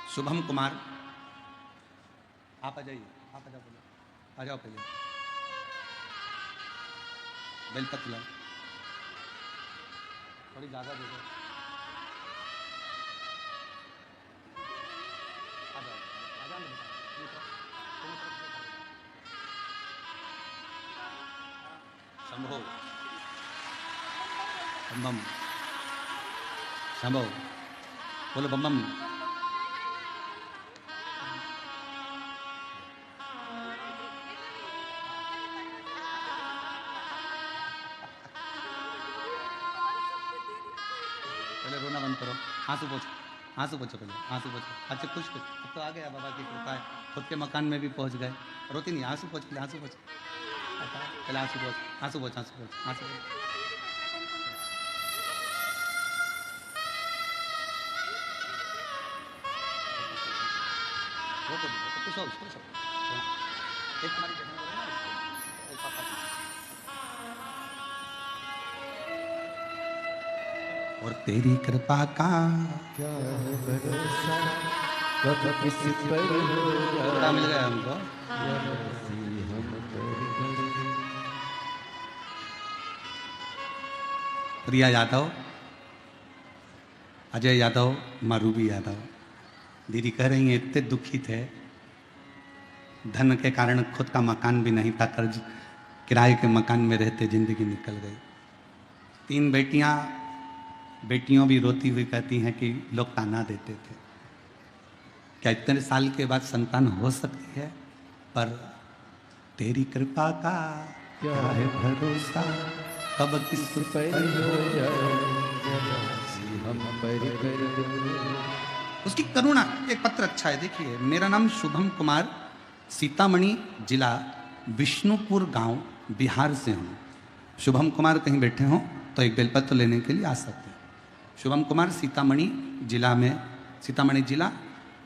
शुभम कुमार, आप आ जाइए, आप आ जाओ, पहले आ जाओ, पहले बेलपत्र लाओ, थोड़ी ज़्यादा दे दो, आ जाओ, आ जाओ, शंभो बम शंभो, बोलो बम बम। पहले रोना बंद करो, आंसू पोछो, आंसू पोछो, पहले आंसू पोछो। अच्छा खुश खुश, अब तो आ गया, बाबा की कृपा है, खुद के मकान में भी पहुंच गए। रोती नहीं, आंसू पोछ, पहले आंसू पोछ, पहले आंसू पोछ, आंसू पोछ, आंसू पोछ, आंसू पोछ। खुश हो, खुश हो, एक तुम्हारी जगह पर है ना, एक पापा की। और तेरी कृपा का क्या है भरोसा, कब किसी पर हो क्या मिल गया हमको। हम कर प्रिया यादव, अजय यादव, मारूबी यादव दीदी कह रही हैं इतने दुखी थे, धन के कारण खुद का मकान भी नहीं था, कर्ज किराए के मकान में रहते जिंदगी निकल गई। 3 बेटियां, बेटियों भी रोती हुई कहती हैं कि लोग ताना देते थे, क्या इतने साल के बाद संतान हो सकती है, पर तेरी कृपा का क्या है भरोसा, कब किस पर हो जाए हम पर कर। उसकी करुणा। एक पत्र अच्छा है, देखिए। मेरा नाम शुभम कुमार, सीतामढ़ी जिला विष्णुपुर गांव, बिहार से हूँ। शुभम कुमार कहीं बैठे हों तो एक बेलपत्र लेने के लिए आ सकते हैं। शुभम कुमार सीतामढ़ी जिला में, सीतामढ़ी जिला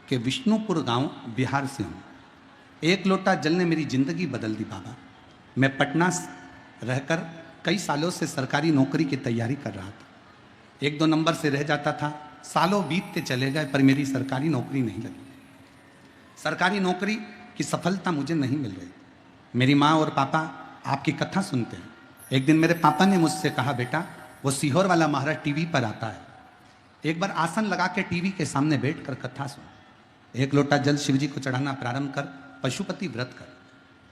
के विष्णुपुर गांव, बिहार से हूँ। एक लोटा जल ने मेरी जिंदगी बदल दी बाबा। मैं पटना रहकर कई सालों से सरकारी नौकरी की तैयारी कर रहा था। 1-2 नंबर से रह जाता था, सालों बीतते चले गए, पर मेरी सरकारी नौकरी नहीं लगी। सरकारी नौकरी की सफलता मुझे नहीं मिल रही। मेरी माँ और पापा आपकी कथा सुनते हैं। एक दिन मेरे पापा ने मुझसे कहा, बेटा वो सीहोर वाला महाराज टीवी पर आता है, एक बार आसन लगा के टीवी के सामने बैठकर कथा सुन, एक लोटा जल शिव जी को चढ़ाना प्रारंभ कर, पशुपति व्रत कर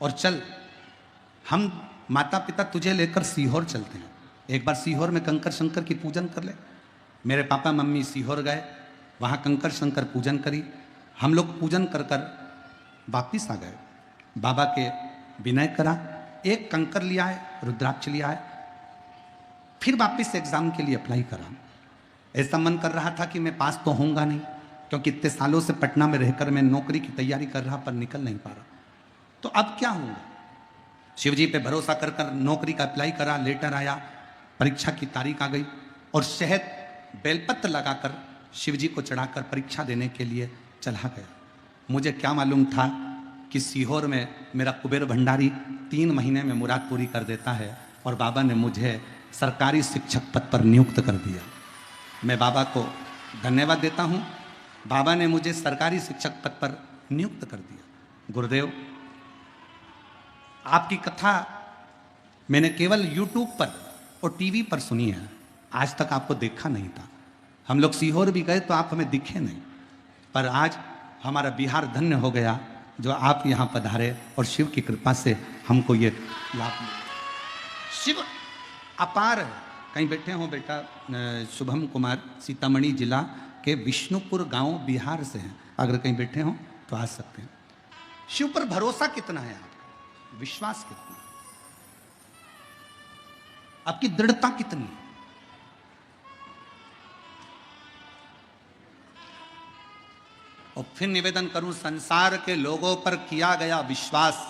और चल, हम माता पिता तुझे लेकर सीहोर चलते हैं, एक बार सीहोर में कंकर शंकर की पूजन कर ले। मेरे पापा मम्मी सीहोर गए, वहाँ कंकर शंकर पूजन करी, हम लोग पूजन कर कर वापिस आ गए। बाबा के विनय करा, एक कंकर लिया है, रुद्राक्ष लिया है, फिर वापिस एग्जाम के लिए अप्लाई करा। ऐसा मन कर रहा था कि मैं पास तो होऊंगा नहीं, क्योंकि इतने सालों से पटना में रहकर मैं नौकरी की तैयारी कर रहा, पर निकल नहीं पा रहा। तो अब क्या होगा? शिव जी पे भरोसा कर कर नौकरी का अप्लाई करा, लेटर आया, परीक्षा की तारीख आ गई और शहद बेलपत्र लगाकर शिव जी को चढ़ाकर परीक्षा देने के लिए चला गया। मुझे क्या मालूम था कि सीहोर में मेरा कुबेर भंडारी 3 महीने में मुराद पूरी कर देता है और बाबा ने मुझे सरकारी शिक्षक पद पर नियुक्त कर दिया। मैं बाबा को धन्यवाद देता हूँ। बाबा ने मुझे सरकारी शिक्षक पद पर नियुक्त कर दिया। गुरुदेव, आपकी कथा मैंने केवल यूट्यूब पर और टीवी पर सुनी है, आज तक आपको देखा नहीं था। हम लोग सीहोर भी गए तो आप हमें दिखे नहीं, पर आज हमारा बिहार धन्य हो गया जो आप यहाँ पधारे और शिव की कृपा से हमको ये लाभ मिला। शिव अपार है। कहीं बैठे हो बेटा, शुभम कुमार सीतामढ़ी जिला के विष्णुपुर गांव बिहार से हैं, अगर कहीं बैठे हो तो आ सकते हैं। शिव पर भरोसा कितना है आपका, विश्वास कितना है, आपकी दृढ़ता कितनी है? और फिर निवेदन करूं, संसार के लोगों पर किया गया विश्वास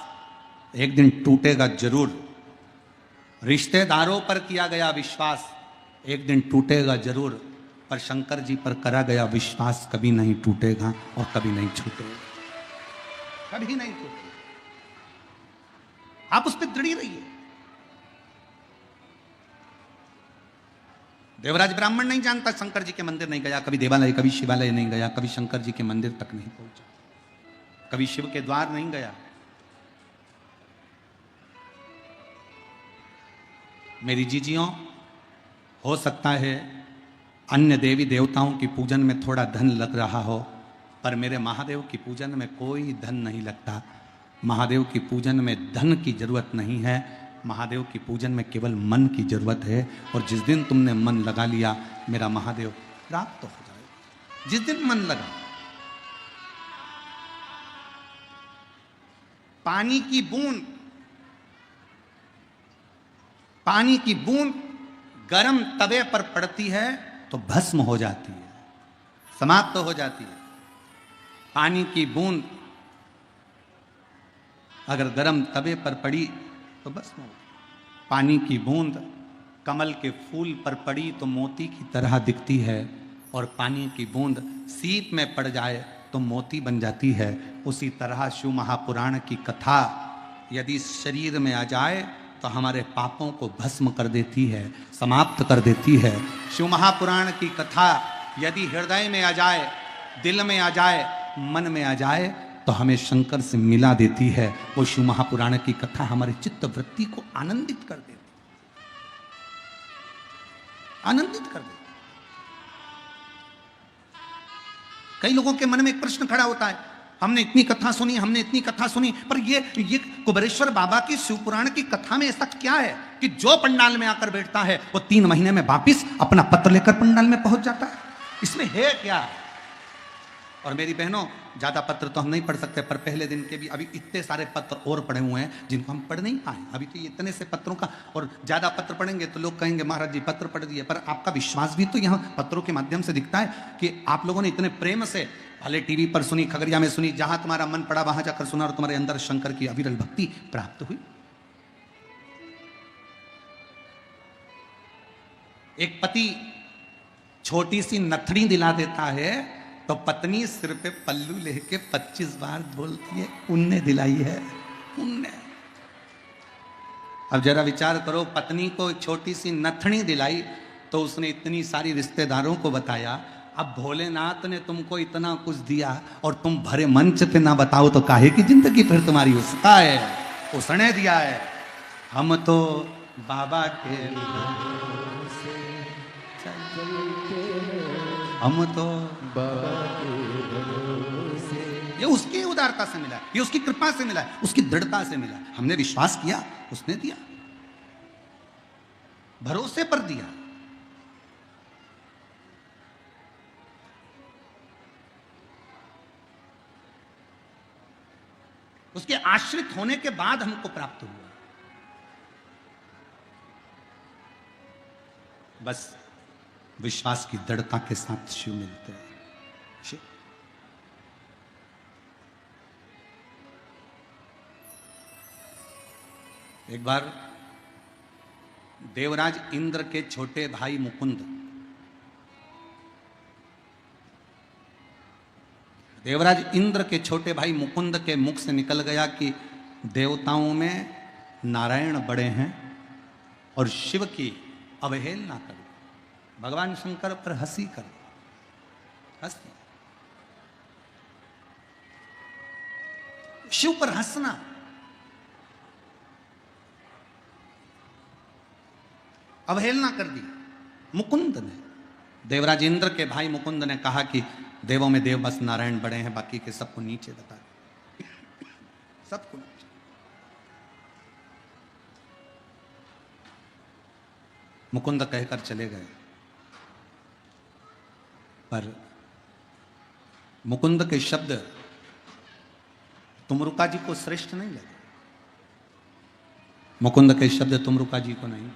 एक दिन टूटेगा जरूर। रिश्तेदारों पर किया गया विश्वास एक दिन टूटेगा जरूर, पर शंकर जी पर करा गया विश्वास कभी नहीं टूटेगा और कभी नहीं छूटेगा, कभी नहीं टूटेगा। आप उस पर दृढ़ रहिए। देवराज ब्राह्मण नहीं जानता, शंकर जी के मंदिर नहीं गया, कभी देवालय, कभी शिवालय नहीं गया, कभी शंकर जी के मंदिर तक नहीं पहुंचा, कभी शिव के द्वार नहीं गया। मेरी जीजियों, हो सकता है अन्य देवी देवताओं की पूजन में थोड़ा धन लग रहा हो, पर मेरे महादेव की पूजन में कोई धन नहीं लगता। महादेव की पूजन में धन की जरूरत नहीं है, महादेव की पूजन में केवल मन की जरूरत है। और जिस दिन तुमने मन लगा लिया, मेरा महादेव प्राप्त हो जाएगा। जिस दिन मन लगा, पानी की बूंद, पानी की बूंद गर्म तवे पर पड़ती है तो भस्म हो जाती है, समाप्त हो जाती है। पानी की बूंद अगर गर्म तवे पर पड़ी तो भस्म हो। पानी की बूंद कमल के फूल पर पड़ी तो मोती की तरह दिखती है, और पानी की बूंद सीप में पड़ जाए तो मोती बन जाती है। उसी तरह शिव महापुराण की कथा यदि शरीर में आ जाए तो हमारे पापों को भस्म कर देती है, समाप्त कर देती है। शिव महापुराण की कथा यदि हृदय में आ जाए, दिल में आ जाए, मन में आ जाए तो हमें शंकर से मिला देती है। वो शिव महापुराण की कथा हमारे चित्त वृत्ति को आनंदित कर देती, आनंदित कर देती। कई लोगों के मन में एक प्रश्न खड़ा होता है, हमने इतनी कथा सुनी, हमने इतनी कथा सुनी, पर ये कुबेरेश्वर बाबा की शिवपुराण की कथा में ऐसा क्या है कि जो पंडाल में आकर बैठता है वो 3 महीने में वापिस अपना पत्र लेकर पंडाल में पहुंच जाता है? इसमें है क्या? और मेरी बहनों, ज्यादा पत्र तो हम नहीं पढ़ सकते, पर पहले दिन के भी अभी इतने सारे पत्र और पढ़े हुए हैं जिनको हम पढ़ नहीं पाए। अभी तो इतने से पत्रों का, और ज्यादा पत्र पढ़ेंगे तो लोग कहेंगे महाराज जी पत्र पढ़ दिए, पर आपका विश्वास भी तो यहाँ पत्रों के माध्यम से दिखता है कि आप लोगों ने इतने प्रेम से, भले टीवी पर सुनी, खगड़िया में सुनी, जहां तुम्हारा मन पड़ा वहां जाकर सुना, और तुम्हारे अंदर शंकर की अविरल भक्ति प्राप्त हुई। एक पति छोटी सी नथड़ी दिला देता है तो पत्नी सिर पे पल्लू लेके 25 बार बोलती है उनने दिलाई है, उनने। अब जरा विचार करो, पत्नी को छोटी सी नथड़ी दिलाई तो उसने इतनी सारी रिश्तेदारों को बताया। अब भोलेनाथ ने तुमको इतना कुछ दिया और तुम भरे मंच पे ना बताओ तो काहे की जिंदगी फिर तुम्हारी? उसका है, उसने दिया है। हम तो बाबा के भरोसे चलते हैं, हम तो बाबा के भरोसे। ये उसकी उदारता से मिला, ये उसकी कृपा से मिला, उसकी दृढ़ता से मिला। हमने विश्वास किया, उसने दिया, भरोसे पर दिया। उसके आश्रित होने के बाद हमको प्राप्त हुआ। बस विश्वास की दृढ़ता के साथ शिव मिलते हैं। शिव एक बार देवराज इंद्र के छोटे भाई मुकुंद, देवराज इंद्र के छोटे भाई मुकुंद के मुख से निकल गया कि देवताओं में नारायण बड़े हैं और शिव की अवहेलना करो। भगवान शंकर पर हंसी करो, हंसी। शिव पर हंसना। अवहेलना कर दी मुकुंद ने। देवराज इंद्र के भाई मुकुंद ने कहा कि देवों में देव बस नारायण बड़े हैं, बाकी के सबको नीचे बता, सबको नीचे। मुकुंद कहकर चले गए, पर मुकुंद के शब्द तुमरुका जी को श्रेष्ठ नहीं लगे। मुकुंद के शब्द तुमरुका जी को नहीं,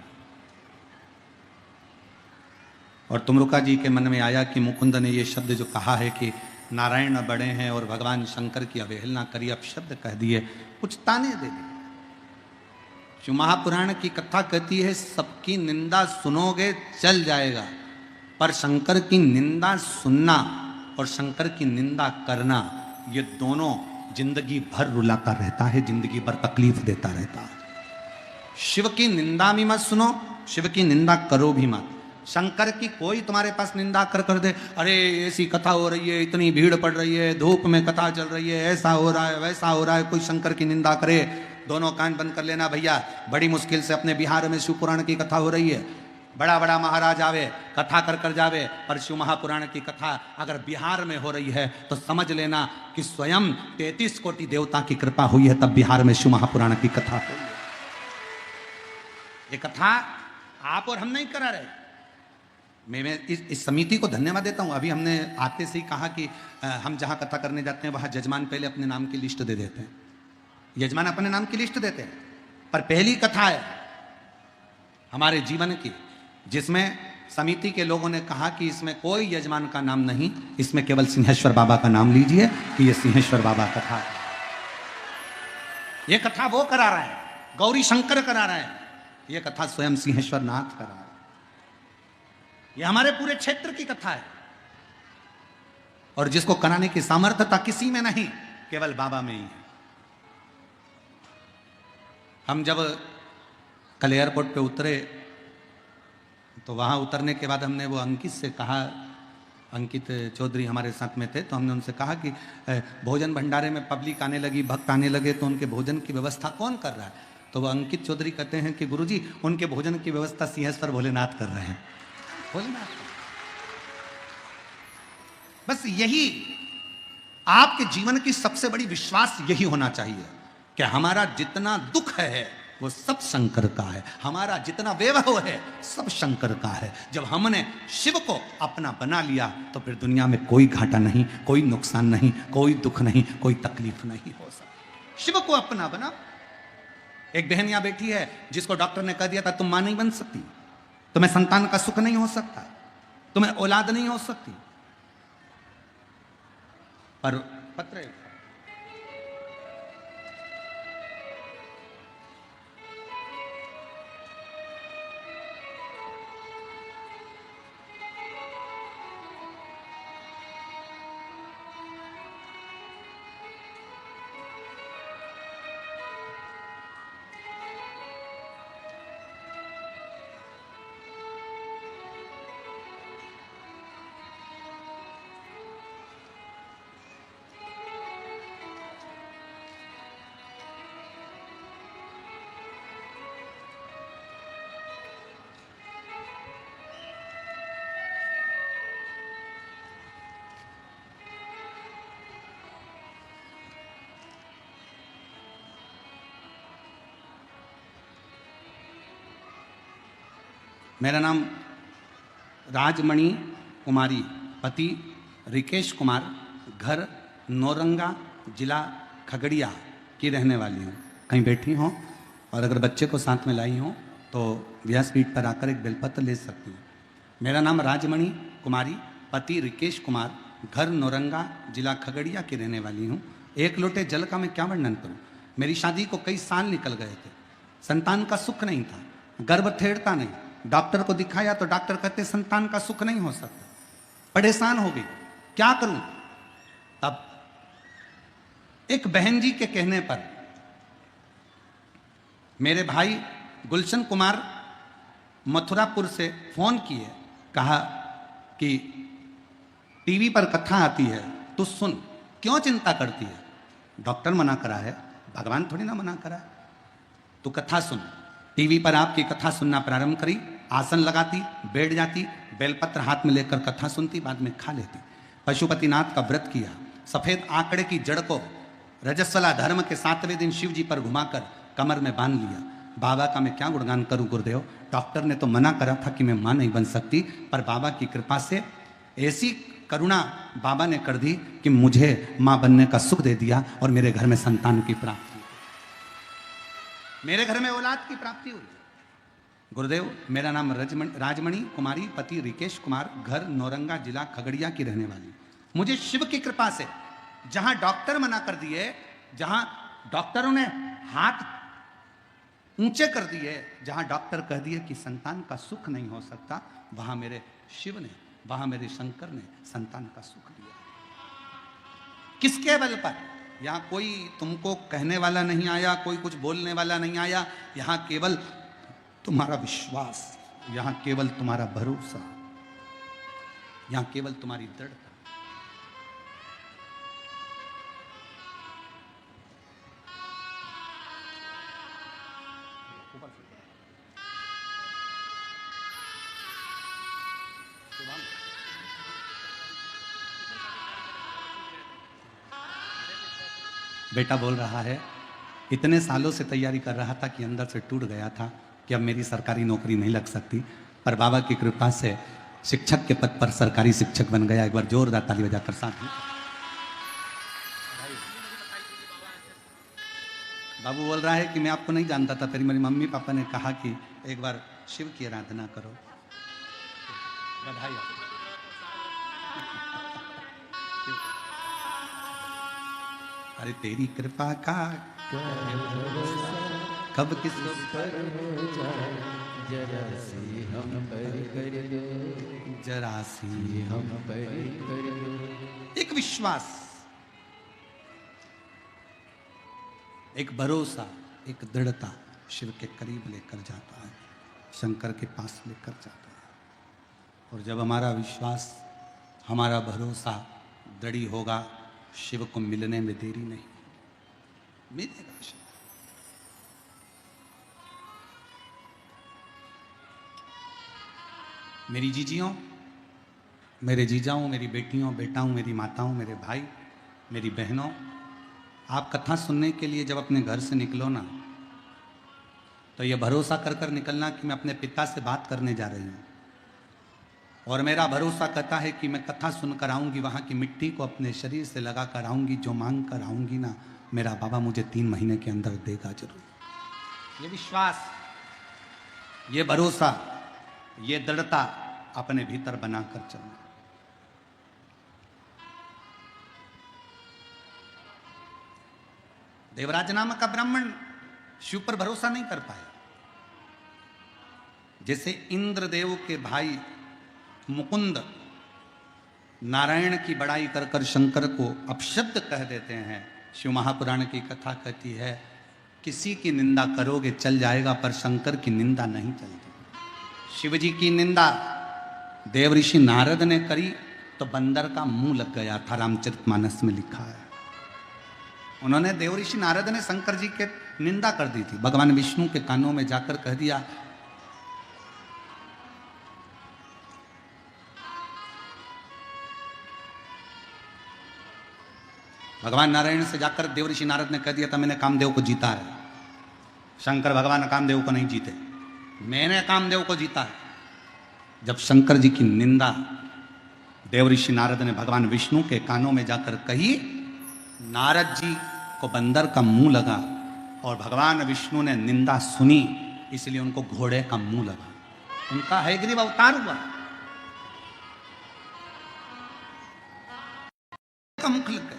और तुमरुका जी के मन में आया कि मुकुंद ने ये शब्द जो कहा है कि नारायण बड़े हैं और भगवान शंकर की अवहेलना करी, अब शब्द कह दिए, कुछ ताने दे दिए। शिव महापुराण की कथा कहती है सबकी निंदा सुनोगे चल जाएगा, पर शंकर की निंदा सुनना और शंकर की निंदा करना, ये दोनों जिंदगी भर रुलाता रहता है, जिंदगी भर तकलीफ देता रहता है। शिव की निंदा भी मत सुनो, शिव की निंदा करो भी मत। शंकर की कोई तुम्हारे पास निंदा कर दे, अरे ऐसी कथा हो रही है, इतनी भीड़ पड़ रही है, धूप में कथा चल रही है, ऐसा हो रहा है, वैसा हो रहा है, कोई शंकर की निंदा करे, दोनों कान बंद कर लेना भैया। बड़ी मुश्किल से अपने बिहार में शिव पुराण की कथा हो रही है, बड़ा बड़ा महाराज आवे कथा कर जावे, पर शिव महापुराण की कथा अगर बिहार में हो रही है तो समझ लेना कि स्वयं 33 कोटि देवता की कृपा हुई है, तब बिहार में शिव महापुराण की कथा हुई है। ये कथा आप और हम नहीं करा रहे। मैं इस समिति को धन्यवाद देता हूं। अभी हमने आते से ही कहा कि हम जहां कथा करने जाते हैं वहां जजमान पहले अपने नाम की लिस्ट दे देते हैं। यजमान अपने नाम की लिस्ट देते हैं, पर पहली कथा है हमारे जीवन की जिसमें समिति के लोगों ने कहा कि इसमें कोई यजमान का नाम नहीं, इसमें केवल सिंहेश्वर बाबा का नाम लीजिए कि ये सिंहेश्वर बाबा कथा है। ये कथा वो करा रहा है, गौरी शंकर करा रहा है, ये कथा स्वयं सिंहेश्वर नाथ करा रहा है। ये हमारे पूरे क्षेत्र की कथा है, और जिसको कराने की सामर्थ्यता किसी में नहीं, केवल बाबा में ही है। हम जब कल एयरपोर्ट पे उतरे तो वहाँ उतरने के बाद हमने वो अंकित से कहा, अंकित चौधरी हमारे साथ में थे, तो हमने उनसे कहा कि भोजन भंडारे में पब्लिक आने लगी, भक्त आने लगे, तो उनके भोजन की व्यवस्था कौन कर रहा है? तो वो अंकित चौधरी कहते हैं कि गुरुजी उनके भोजन की व्यवस्था सिंहेश्वर भोलेनाथ कर रहे हैं। भोलेनाथ, बस यही आपके जीवन की सबसे बड़ी विश्वास यही होना चाहिए कि हमारा जितना दुख है वो सब शंकर का है, हमारा जितना वैभव है सब शंकर का है। जब हमने शिव को अपना बना लिया तो फिर दुनिया में कोई घाटा नहीं, कोई नुकसान नहीं, कोई दुख नहीं, कोई तकलीफ नहीं हो सकती। शिव को अपना बना। एक बहन यहां बैठी है जिसको डॉक्टर ने कह दिया था तुम मां नहीं बन सकती, तुम्हें संतान का सुख नहीं हो सकता, तुम्हें औलाद नहीं हो सकती, पर पत्र मेरा नाम राजमणि कुमारी, पति रिकेश कुमार, घर नौरंगा, जिला खगड़िया की रहने वाली हूँ। कहीं बैठी हों और अगर बच्चे को साथ में लाई हों तो व्यासपीठ पर आकर एक बेलपत्र ले सकती हूँ। मेरा नाम राजमणि कुमारी, पति रिकेश कुमार, घर नौरंगा, जिला खगड़िया की रहने वाली हूँ। एक लोटे जल का मैं क्या वर्णन करूँ। मेरी शादी को कई साल निकल गए थे, संतान का सुख नहीं था, गर्भ थेड़ता नहीं, डॉक्टर को दिखाया तो डॉक्टर कहते संतान का सुख नहीं हो सकता। परेशान हो गई, क्या करूं। तब एक बहन जी के कहने पर मेरे भाई गुलशन कुमार मथुरापुर से फोन किए, कहा कि टीवी पर कथा आती है, तू सुन, क्यों चिंता करती है। डॉक्टर मना करा है, भगवान थोड़ी ना मना करा है। तू कथा सुन। टीवी पर आपकी कथा सुनना प्रारंभ करी, आसन लगाती, बैठ जाती, बेलपत्र हाथ में लेकर कथा सुनती, बाद में खा लेती। पशुपतिनाथ का व्रत किया, सफेद आंकड़े की जड़ को रजस्वला धर्म के 7वें दिन शिव जी पर घुमाकर कमर में बांध लिया। बाबा का मैं क्या गुणगान करूं गुरुदेव, डॉक्टर ने तो मना करा था कि मैं मां नहीं बन सकती, पर बाबा की कृपा से ऐसी करुणा बाबा ने कर दी कि मुझे मां बनने का सुख दे दिया और मेरे घर में संतान की प्राप्ति, मेरे घर में औलाद की प्राप्ति हुई। गुरुदेव, मेरा नाम राजमणि कुमारी, पति रिकेश कुमार, घर नौरंगा, जिला खगड़िया की रहने वाली। मुझे शिव की कृपा से जहां डॉक्टर मना कर दिए, जहां डॉक्टरों ने हाथ ऊंचे कर दिए, जहां डॉक्टर कह दिए कि संतान का सुख नहीं हो सकता, वहां मेरे शिव ने, वहां मेरे शंकर ने संतान का सुख दिया। किसके बल पर? यहां कोई तुमको कहने वाला नहीं आया, कोई कुछ बोलने वाला नहीं आया, यहां केवल तुम्हारा विश्वास, यहां केवल तुम्हारा भरोसा, यहां केवल तुम्हारी दृढ़ता। बेटा बोल रहा है, इतने सालों से तैयारी कर रहा था कि अंदर से टूट गया था कि अब मेरी सरकारी नौकरी नहीं लग सकती, पर बाबा की कृपा से शिक्षक के पद पर सरकारी शिक्षक बन गया। एक बार जोरदार ताली बजाकर साथ। बाबू बोल रहा है कि मैं आपको नहीं जानता था, फिर मेरी मम्मी पापा ने कहा कि एक बार शिव की आराधना करो। बधाई। अरे तेरी कृपा का कब किस पर हो जाए, जरा सी हम पर कर दो, जरा सी हम पर कर दो। एक विश्वास, एक भरोसा, एक दृढ़ता शिव के करीब लेकर जाता है, शंकर के पास लेकर जाता है। और जब हमारा विश्वास, हमारा भरोसा दृढ़ होगा, शिव को मिलने में देरी नहीं, मिलेगा शिव। मेरी जीजियों, मेरे जीजाओं, मेरी बेटियों, बेटाओं, मेरी माताओं, मेरे भाई, मेरी बहनों, आप कथा सुनने के लिए जब अपने घर से निकलो ना, तो यह भरोसा कर कर निकलना कि मैं अपने पिता से बात करने जा रही हूँ, और मेरा भरोसा कहता है कि मैं कथा सुनकर आऊँगी, वहाँ की मिट्टी को अपने शरीर से लगा कर आऊँगी, जो मांग कर आऊँगी ना, मेरा बाबा मुझे 3 महीने के अंदर देगा जरूर। ये विश्वास, ये भरोसा, ये दृढ़ता अपने भीतर बनाकर चलना। देवराज नामक का ब्राह्मण शिव पर भरोसा नहीं कर पाया। जैसे इंद्रदेव के भाई मुकुंद नारायण की बड़ाई कर कर शंकर को अपशब्द कह देते हैं। शिव महापुराण की कथा कहती है, किसी की निंदा करोगे चल जाएगा, पर शंकर की निंदा नहीं चलती। शिव जी की निंदा देव ऋषि नारद ने करी तो बंदर का मुंह लग गया था, रामचरितमानस में लिखा है। उन्होंने, देव ऋषि नारद ने शंकर जी के निंदा कर दी थी। भगवान विष्णु के कानों में जाकर कह दिया, भगवान नारायण से जाकर देव ऋषि नारद ने कह दिया था, मैंने कामदेव को जीता है। शंकर भगवान कामदेव को नहीं जीते, मैंने कामदेव को जीता है। जब शंकर जी की निंदा देव ऋषि नारद ने भगवान विष्णु के कानों में जाकर कही, नारद जी को बंदर का मुंह लगा, और भगवान विष्णु ने निंदा सुनी, इसलिए उनको घोड़े का मुंह लगा। उनका हयग्रीव अवतार हुआ, का मुख लग गया।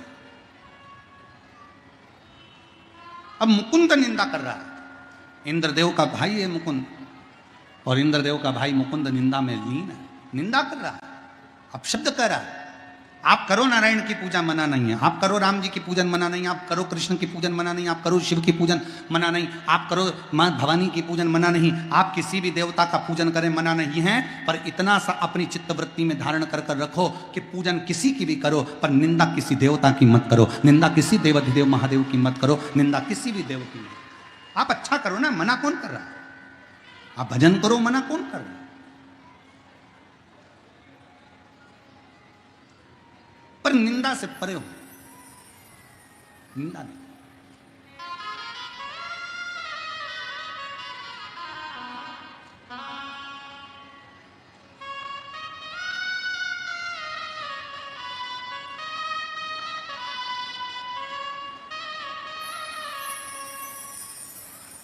अब मुकुंद निंदा कर रहा है, इंद्रदेव का भाई है मुकुंद, और इंद्रदेव का भाई मुकुंद निंदा में लीन है, निंदा कर रहा है, अपशब्द कह रहा है। आप करो नारायण की पूजा, मना नहीं है। आप करो राम जी की पूजन, मना नहीं। आप करो कृष्ण की पूजन, मना नहीं। आप करो शिव की पूजन, मना नहीं। आप करो माँ भवानी की पूजन, मना नहीं। आप किसी भी देवता का पूजन करें, मना नहीं है। पर इतना सा अपनी चित्तवृत्ति में धारण कर कर रखो कि पूजन किसी की भी करो, पर निंदा किसी देवता की मत करो, निंदा किसी देवाधिदेव महादेव की मत करो, निंदा किसी भी देव की नहीं। आप अच्छा करो ना, मना कौन कर रहा है? आप भजन करो, मना कौन कर रहा है? पर निंदा से परे हो, निंदा नहीं।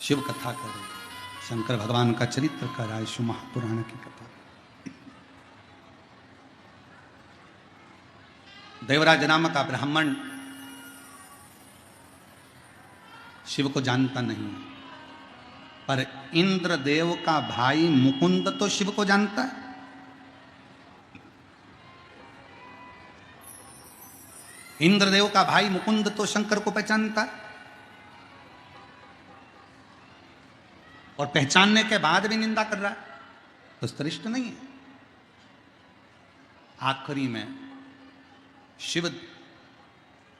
शिव कथा करो, शंकर भगवान का चरित्र कराए, शिव महापुराण की कथा। देवराज नामक का ब्राह्मण शिव को जानता नहीं, पर इंद्रदेव का भाई मुकुंद तो शिव को जानता है। इंद्रदेव का भाई मुकुंद तो शंकर को पहचानता है, और पहचानने के बाद भी निंदा कर रहा है, तो श्रेष्ठ नहीं है। आखिरी में शिव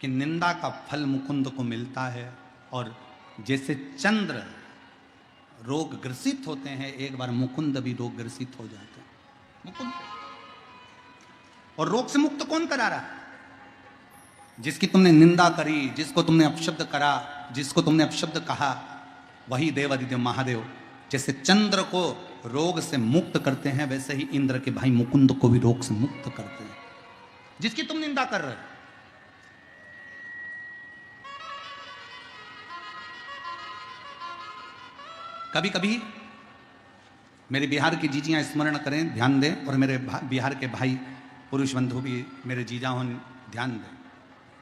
की निंदा का फल मुकुंद को मिलता है, और जैसे चंद्र रोग ग्रसित होते हैं, एक बार मुकुंद भी रोग ग्रसित हो जाते हैं। मुकुंद, और रोग से मुक्त कौन करा रहा है? जिसकी तुमने निंदा करी, जिसको तुमने अपशब्द करा, जिसको तुमने अपशब्द कहा, वही देवादिदेव महादेव जैसे चंद्र को रोग से मुक्त करते हैं, वैसे ही इंद्र के भाई मुकुंद को भी रोग से मुक्त करते हैं, जिसकी तुम निंदा कर रहे हो। कभी कभी मेरे बिहार की जीजियां स्मरण करें, ध्यान दें, और मेरे बिहार के भाई पुरुष बंधु भी मेरे जीजा हों, ध्यान दें।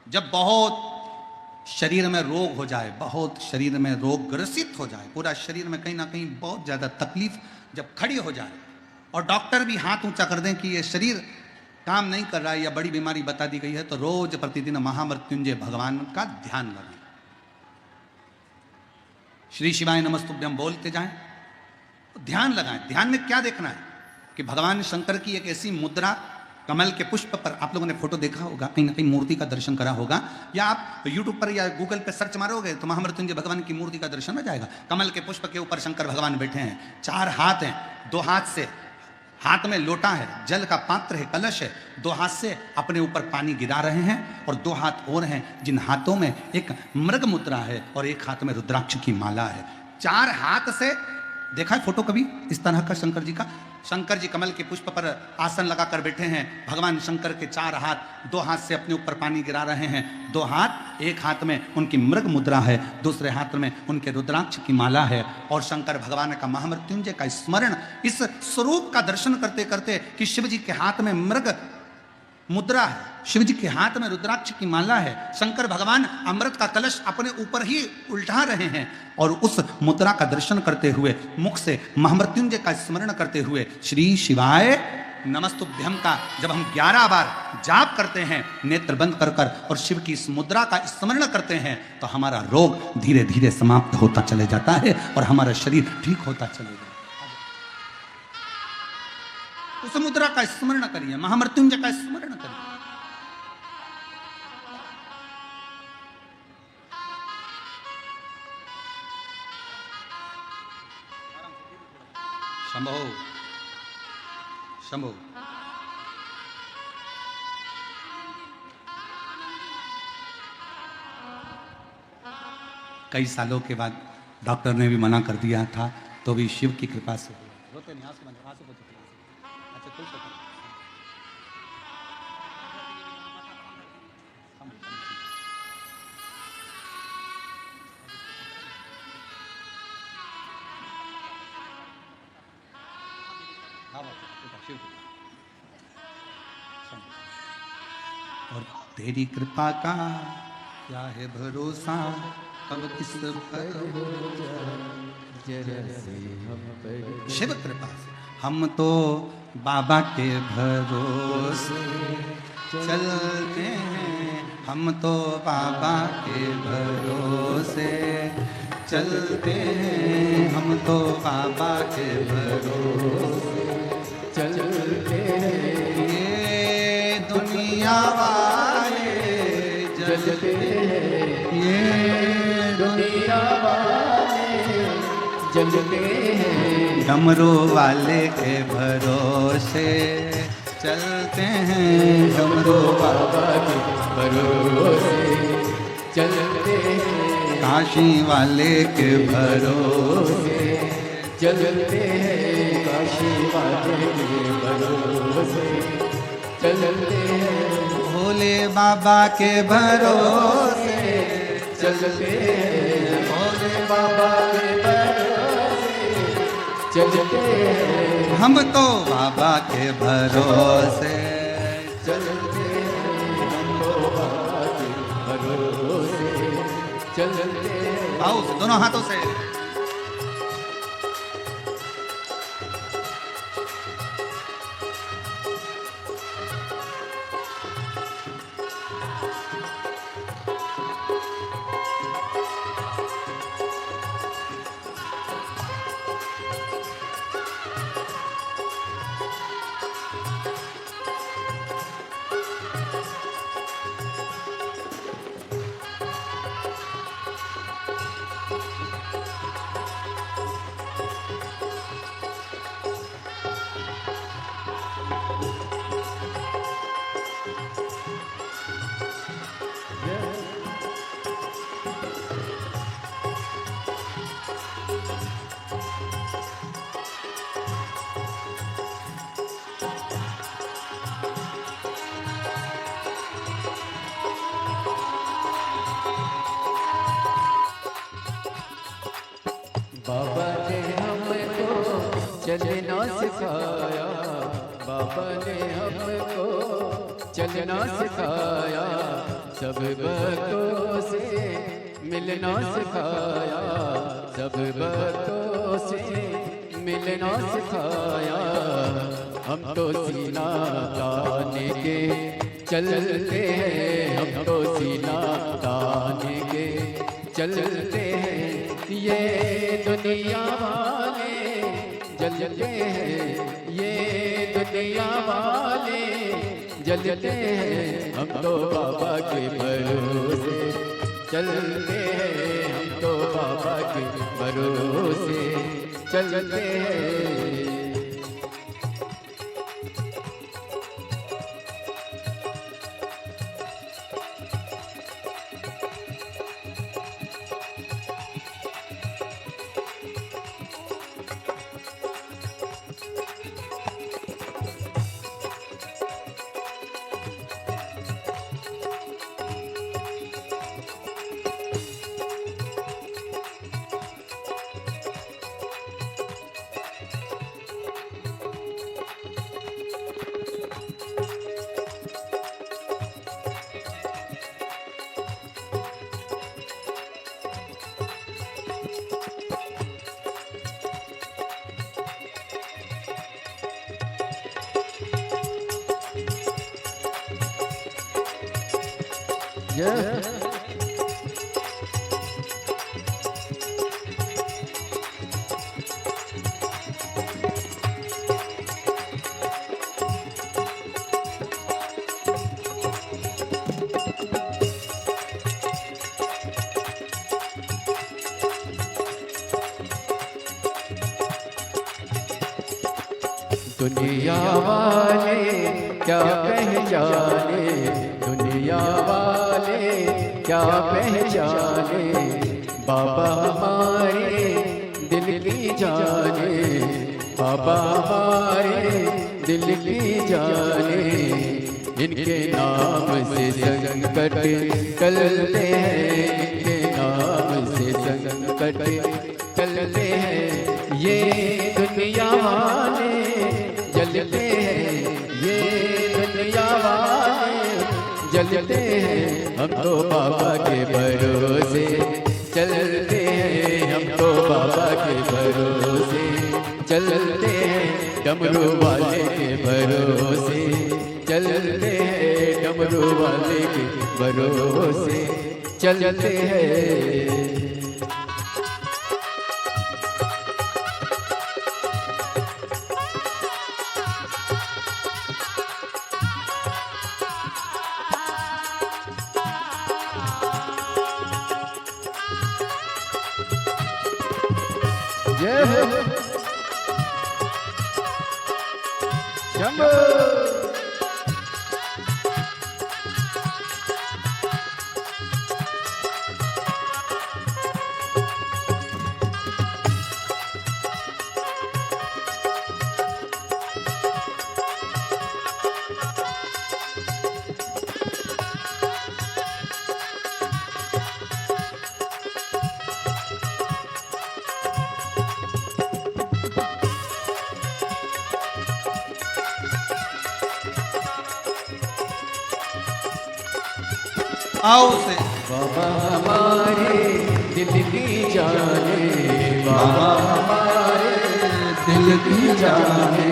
जब बहुत शरीर में रोग हो जाए, बहुत शरीर में रोग ग्रसित हो जाए, पूरा शरीर में कहीं ना कहीं बहुत ज़्यादा तकलीफ जब खड़ी हो जाए, और डॉक्टर भी हाथ ऊंचा कर दें कि ये शरीर काम नहीं कर रहा है या बड़ी बीमारी बता दी गई है, तो रोज प्रतिदिन महामृत्युंजय भगवान का ध्यान लगाएं, श्री शिवाय नमस्तुभ्यम बोलते जाएं, ध्यान लगाएं। ध्यान में क्या देखना है कि भगवान शंकर की एक ऐसी मुद्रा, कमल के पुष्प पर, आप लोगों ने फोटो देखा होगा, कहीं ना कहीं मूर्ति का दर्शन करा होगा, या आप यूट्यूब पर या गूगल पर सर्च मारोगे तो महामृत्युंजय भगवान की मूर्ति का दर्शन हो जाएगा। कमल के पुष्प के ऊपर शंकर भगवान बैठे हैं, 4 हाथ हैं, 2 हाथ से, हाथ में लोटा है, जल का पात्र है, कलश है, 2 हाथ से अपने ऊपर पानी गिरा रहे हैं, और 2 हाथ और हैं जिन हाथों में एक मृग मुद्रा है और एक हाथ में रुद्राक्ष की माला है। 4 हाथ से देखा है फोटो कभी इस तरह का शंकर जी का? शंकर जी कमल के पुष्प पर आसन लगाकर बैठे हैं, भगवान शंकर के 4 हाथ, 2 हाथ से अपने ऊपर पानी गिरा रहे हैं, 2 हाथ, एक हाथ में उनकी मृग मुद्रा है, दूसरे हाथ में उनके रुद्राक्ष की माला है, और शंकर भगवान का महामृत्युंजय का स्मरण, इस स्वरूप का दर्शन करते करते कि शिव जी के हाथ में मृग मुद्रा है, शिव जी के हाथ में रुद्राक्ष की माला है, शंकर भगवान अमृत का कलश अपने ऊपर ही उल्टा रहे हैं, और उस मुद्रा का दर्शन करते हुए, मुख से महामृत्युंजय का स्मरण करते हुए, श्री शिवाय नमस्तुभ्यम का जब हम 11 बार जाप करते हैं, नेत्र बंद कर कर, और शिव की इस मुद्रा का स्मरण करते हैं, तो हमारा रोग धीरे धीरे समाप्त होता चले जाता है और हमारा शरीर ठीक होता चले जाता है। उस मुद्रा का स्मरण करिए, महामृत्युंजय का स्मरण करिए। शंभो शंभो। कई सालों के बाद डॉक्टर ने भी मना कर दिया था, तो भी शिव की कृपा से रोते नहीं, आंसू बंद, आंसू बंद। अच्छा खुश होकर और तेरी कृपा का क्या है भरोसा, कब किस पर हो जाए। शिव कृपा से हम तो बाबा के भरोसे चलते हैं हम तो बाबा के भरोसे, चलते हैं हम तो बाबा के भरोसे, चलते हैं ये दुनिया वाले जलते हैं, ये दुनिया वाले जलते हैं, डमरू वाले के भरोसे चलते हैं, डमरू बाबा के भरोसे चलते हैं, काशी वाले के भरोसे चलते हैं, काशी वाले के भरोसे चलते हैं, भोले बाबा के भरोसे चलते हैं, भोले बाबा के भरोसे चलते हैं, हम तो बाबा के भरोसे चलते हैं, हम तो बाबा के भरोसे चलते हैं। आओ दोनों हाथों से बाबा ने हमको चलना सिखाया, बाबा ने हमको चलना सिखाया, सब भक्तों से मिलना सिखाया, सब भक्तों से मिलना सिखाया, हम तो सीना ताने के चलते हैं, हम तो सीना ताने के चलते हैं, ये दुनिया वाले जलते हैं, ये दुनिया वाले जलते हैं, हम तो बाबा के भरोसे चलते हैं, हम तो बाबा के भरोसे चलते हैं। दुनिया वाले क्या पहचाने, दुनिया वाले क्या पहचाने, बाबा हमारे दिल की जाने, बाबा हमारे दिल की जाने, इनके नाम से संकट टलते हैं, इनके नाम से संकट टलते हैं, ये दुनिया वाले जलते हैं, ये दुनिया वाले जलते हैं, हम तो बाबा के भरोसे चलते हैं, हम तो बाबा के भरोसे चलते हैं, डमरू वाले के भरोसे चलते हैं, डमरू वाले के भरोसे चलते हैं। जय हो शंभो। आओ से बाबा हमारे दिल की जाने, बाबा हमारे दिल की जाने,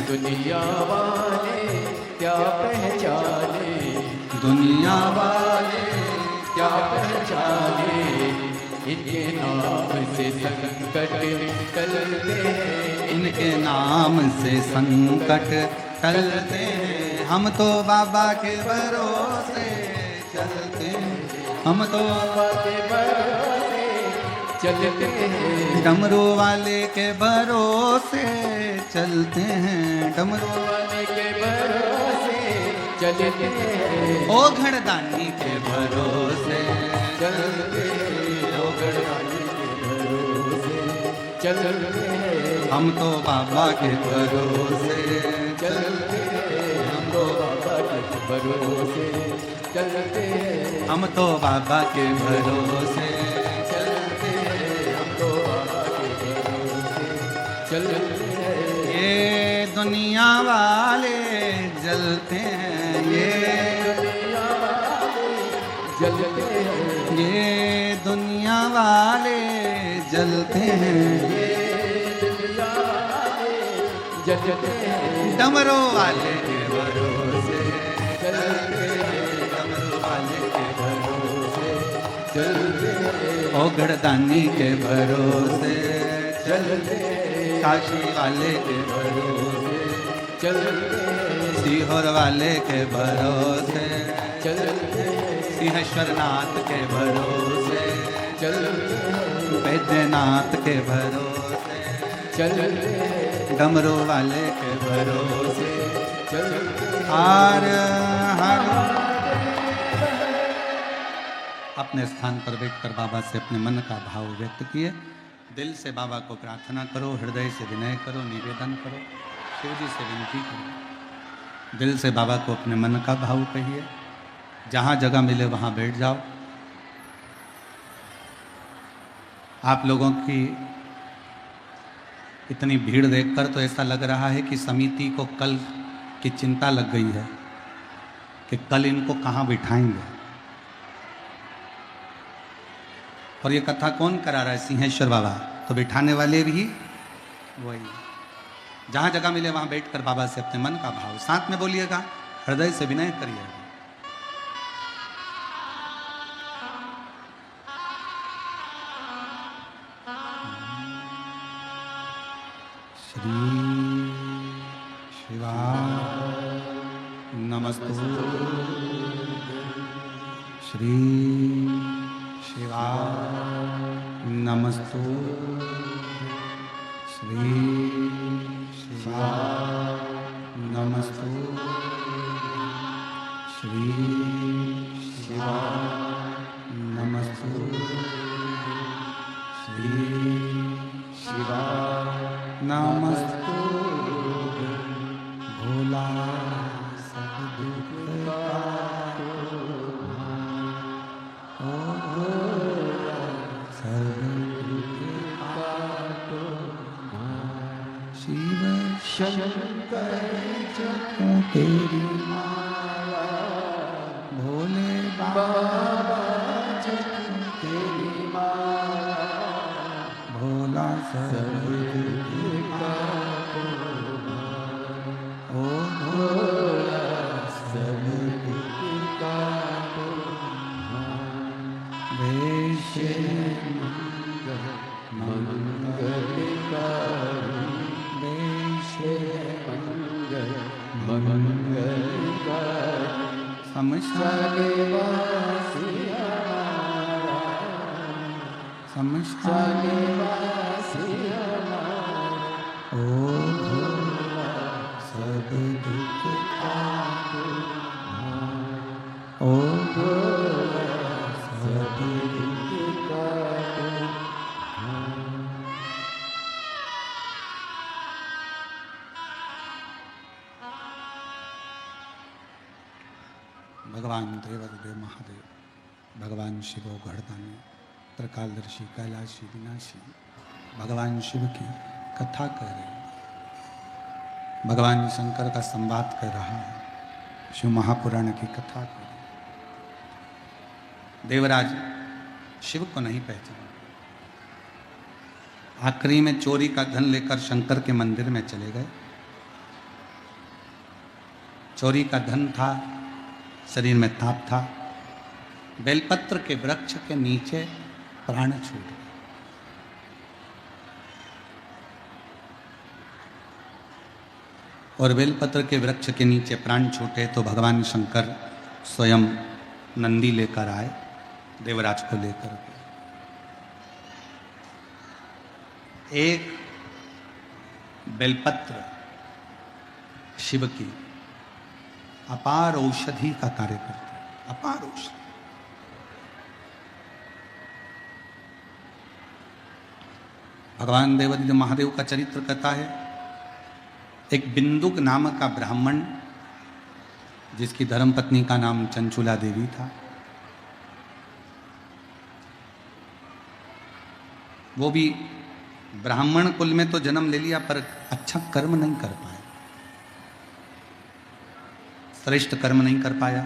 दुनिया वाले क्या पहचाने, दुनिया वाले क्या पहचाने, इनके नाम से संकट टलते हैं, इनके नाम से संकट टलते हैं। हम तो बाबा के भरोसे चलते हैं, हम तो बाबा के भरोसे चलते हैं, डमरू वाले के भरोसे चलते हैं, डमरू वाले के भरोसे चलते हैं, ओ घड़दानी के भरोसे चलते हैं, ओ गढ़वाली के भरोसे चलते हैं, हम तो बाबा के भरोसे चलते हैं, हम तो बाबा के भरोसे चलते हैं, हम तो बाबा के भरोसे चलते हैं, हम तो बाबा के भरोसे चलते हैं। ये दुनिया वाले जलते हैं, ये दुनिया वाले जलते हैं, ये दुनिया वाले जलते हैं, ये दुनिया वाले जलते हैं, डमरू वाले के भरोसे चलते हैं, डमरू वाले के भरोसे चलते हैं, ओ गढ़दानी के भरोसे चलते हैं, काशी वाले के भरोसे चलते हैं, सीहोर वाले के भरोसे चलते हैं, सिंहेश्वरनाथ के भरोसे चलते हैं, वैद्यनाथ के भरोसे चलते हैं, डमरू वाले के भरोसे चलते हैं। हर हर अपने स्थान पर बैठकर बाबा से अपने मन का भाव व्यक्त किए। दिल से बाबा को प्रार्थना करो, हृदय से विनय करो, निवेदन करो, शिव जी से विनती करो। दिल से बाबा को अपने मन का भाव कहिए। जहाँ जगह मिले वहाँ बैठ जाओ। आप लोगों की इतनी भीड़ देखकर तो ऐसा लग रहा है कि समिति को कल की चिंता लग गई है कि कल इनको कहाँ बिठाएंगे। और ये कथा कौन करा रहा है? सिंहेश्वर बाबा। तो बिठाने वाले भी वही। जहाँ जगह मिले वहाँ बैठकर बाबा से अपने मन का भाव साथ में बोलिएगा, हृदय से विनय करिएगा। श्री शिवाय नमस्तु। श्री शिवाय नमस्तु। श्री शिवाय नमस्तु। श्री शिवाय नमस्तु। श्री शिवाय नमस्तु। भोला सब दुख काटो भाई, ओ भोला सब दुख काटो भाई। शिव शंकर जपो तेरी माला, भोले बाबा जपो तेरी माला, भोला सब दुख काटो भाई, ओ भोला सब दुख शमशान शमशान ओ भोला सब दुख ओ भोला सब दुख भगवान देवादिदेव महादेव, भगवान शिवो गढ़दानी, त्रिकालदर्शी कैलाशी विनाशी, भगवान शिव की कथा कर रहे हैं। भगवान शंकर का संवाद कर रहा है, शिव महापुराण की कथा कर रहे हैं। देवराज शिव को नहीं पहचाना। आखिरी में चोरी का धन लेकर शंकर के मंदिर में चले गए। चोरी का धन था, शरीर में ताप था। बेलपत्र के वृक्ष के नीचे प्राण छूट गए। और बेलपत्र के वृक्ष के नीचे प्राण छूटे तो भगवान शंकर स्वयं नंदी लेकर आए, देवराज को लेकर गए। एक बेलपत्र शिव की अपार औषधि का कार्य करते हैं, अपार औषधि। भगवान देवादिदेव महादेव का चरित्र कहता है, एक बिंदुक नाम का ब्राह्मण जिसकी धर्मपत्नी का नाम चंचुला देवी था, वो भी ब्राह्मण कुल में तो जन्म ले लिया पर अच्छा कर्म नहीं कर पाया, श्रेष्ठ कर्म नहीं कर पाया।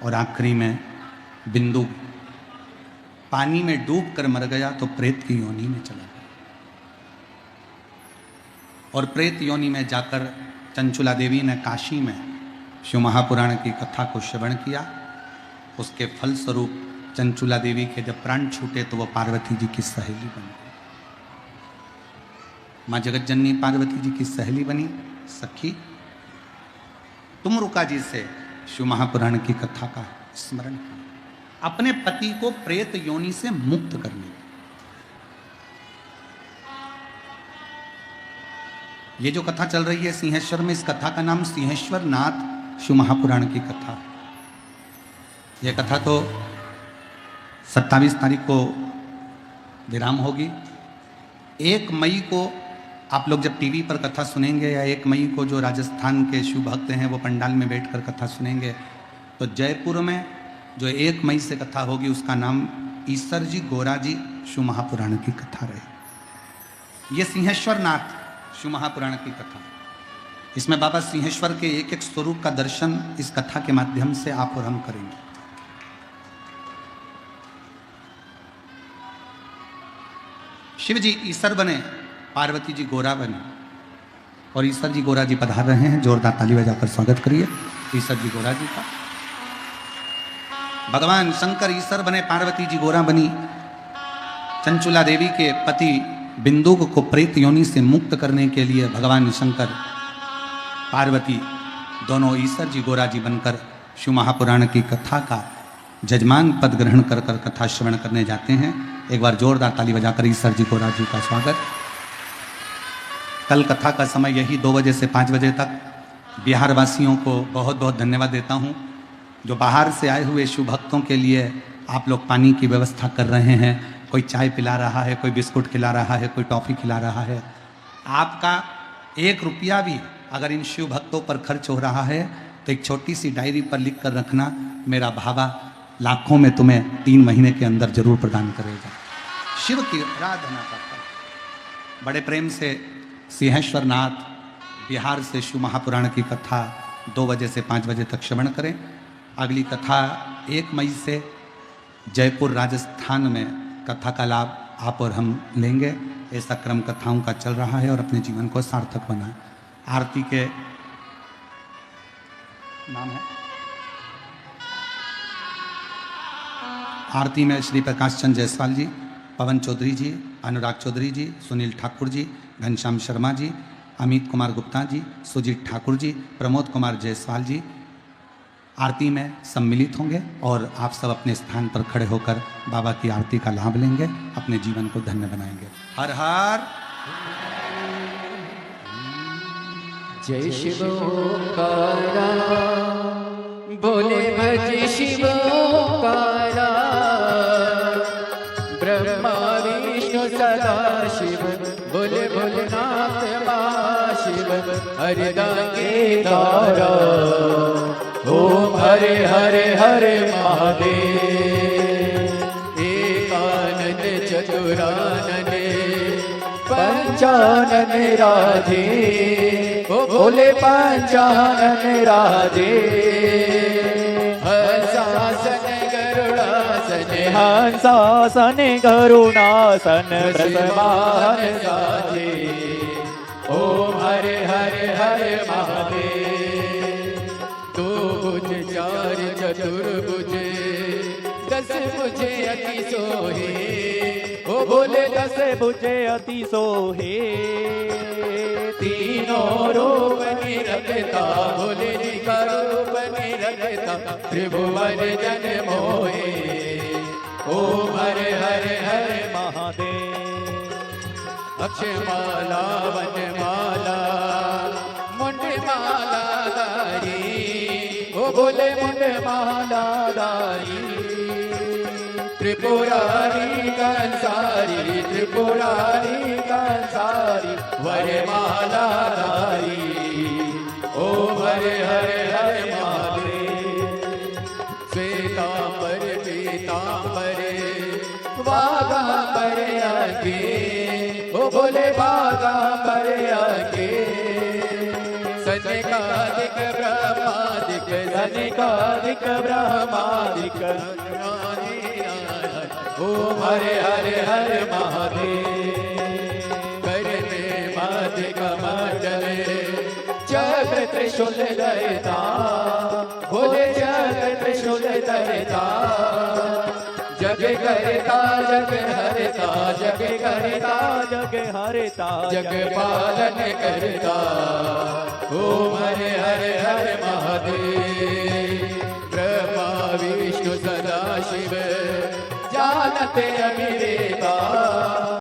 और आखिरी में बिंदु पानी में डूब कर मर गया तो प्रेत की योनि में चला गया। और प्रेत योनि में जाकर चंचुला देवी ने काशी में शिव महापुराण की कथा को श्रवण किया। उसके फलस्वरूप चंचुला देवी के जब प्राण छूटे तो वो पार्वती जी की सहेली बन गई। माँ जगतजननी पार्वती जी की सहेली बनी, सखी। तुम रुका जी से शिव महापुराण की कथा का स्मरण किया, अपने पति को प्रेत योनि से मुक्त करने। ये जो कथा चल रही है सिंहेश्वर में, इस कथा का नाम सिंहेश्वर नाथ शिव महापुराण की कथा। यह कथा तो 27 तारीख को विराम होगी। 1 मई को आप लोग जब टीवी पर कथा सुनेंगे, या 1 मई को जो राजस्थान के शिव भक्त हैं वो पंडाल में बैठकर कथा सुनेंगे, तो जयपुर में जो 1 मई से कथा होगी उसका नाम ईसर जी गोरा जी शिव महापुराण की कथा रहे। ये सिंहेश्वर नाथ शिव महापुराण की कथा, इसमें बाबा सिंहेश्वर के एक एक स्वरूप का दर्शन इस कथा के माध्यम से आप और हम करेंगे। शिव जी ईसर बने, पार्वती जी गोरा बने, और ईसर जी गोरा जी पधार रहे हैं। जोरदार ताली बजाकर स्वागत करिए ईसर जी गोरा जी का। भगवान शंकर ईसर बने, पार्वती जी गोरा बनी। चंचुला देवी के पति बिंदुक को प्रेत योनि से मुक्त करने के लिए भगवान शंकर पार्वती दोनों ईसर जी गोरा जी बनकर शिव महापुराण की कथा का जजमान पद ग्रहण कर कर कथा श्रवण करने जाते हैं। एक बार जोरदार ताली बजाकर ईसर जी गोरा जी का स्वागत। कल कथा का समय यही 2 बजे से 5 बजे तक। बिहार वासियों को बहुत बहुत धन्यवाद देता हूँ, जो बाहर से आए हुए शिव भक्तों के लिए आप लोग पानी की व्यवस्था कर रहे हैं। कोई चाय पिला रहा है, कोई बिस्कुट खिला रहा है, कोई टॉफ़ी खिला रहा है। आपका 1 रुपया भी अगर इन शिव भक्तों पर खर्च हो रहा है तो एक छोटी सी डायरी पर लिख कर रखना, मेरा भावा लाखों में तुम्हें 3 महीने के अंदर जरूर प्रदान करेगा। शिव की आराधना करता। बड़े प्रेम से सिंहेश्वर नाथ बिहार से शिव महापुराण की कथा 2 बजे से 5 बजे तक श्रवण करें। अगली कथा 1 मई से जयपुर राजस्थान में कथा का लाभ आप और हम लेंगे। ऐसा क्रम कथाओं का चल रहा है और अपने जीवन को सार्थक बनाएं। आरती के नाम है, आरती में श्री प्रकाश चंद जायसवाल जी, पवन चौधरी जी, अनुराग चौधरी जी, सुनील ठाकुर जी, घनश्याम शर्मा जी, अमित कुमार गुप्ता जी, सुजीत ठाकुर जी, प्रमोद कुमार जायसवाल जी, आरती में सम्मिलित होंगे और आप सब अपने स्थान पर खड़े होकर बाबा की आरती का लाभ लेंगे, अपने जीवन को धन्य बनाएंगे। हर हर जय शिव ओंकारा, बोले भज शिव ओंकारा, ब्रह्मा विष्णु सदा शिव, बोले भोलेनाथ महाशिव, हरिदा केदारा, ओम हरे हरे हरे महादेव, एकानन चतुरानन पंचानन राधे, ओ बोले पंचानन राधे, हंसासन गरुड़ासन, हंसासन गरुणासन वृषभान साजे, ओम हरे हरे हरे महादेव, दो भुज चार चतुर्भुज, 10 भुजे अति सोहे, ओ बोले 10 भुजे अति सोहे, तीनों रूप निरखता, बोले जी का रूप निरखता, त्रिभुवन जन मोहे, ओम हरे हरे हरे महादेव। अक्षमाला वनमाला मुंडमाला दारी, ओ बोले मुंडमाला दारी, त्रिपुरारी कंसारी, त्रिपुरारी कंसारी, वरमाला धारी, ओम हरे हरे हरे महादेव, श्वेतांबर पीतांबर वागांबर आगे, ओ बोले वागांबर आगे, सनकादिक ब्रह्मादिक, सनकादिक ब्रह्मादिक, ओम हरे हरे हरे महादेव, करने माधे कमंडल, चक्र त्रिशूल धरता, बोले चक्र त्रिशूल धरता, जग करता जग हरता, जग करता जग हरता, जग पालन करता, ओम हरे हरे हरे महादेव, ब्रह्मा विष्णु सदा शिव, जानते अमिरेता,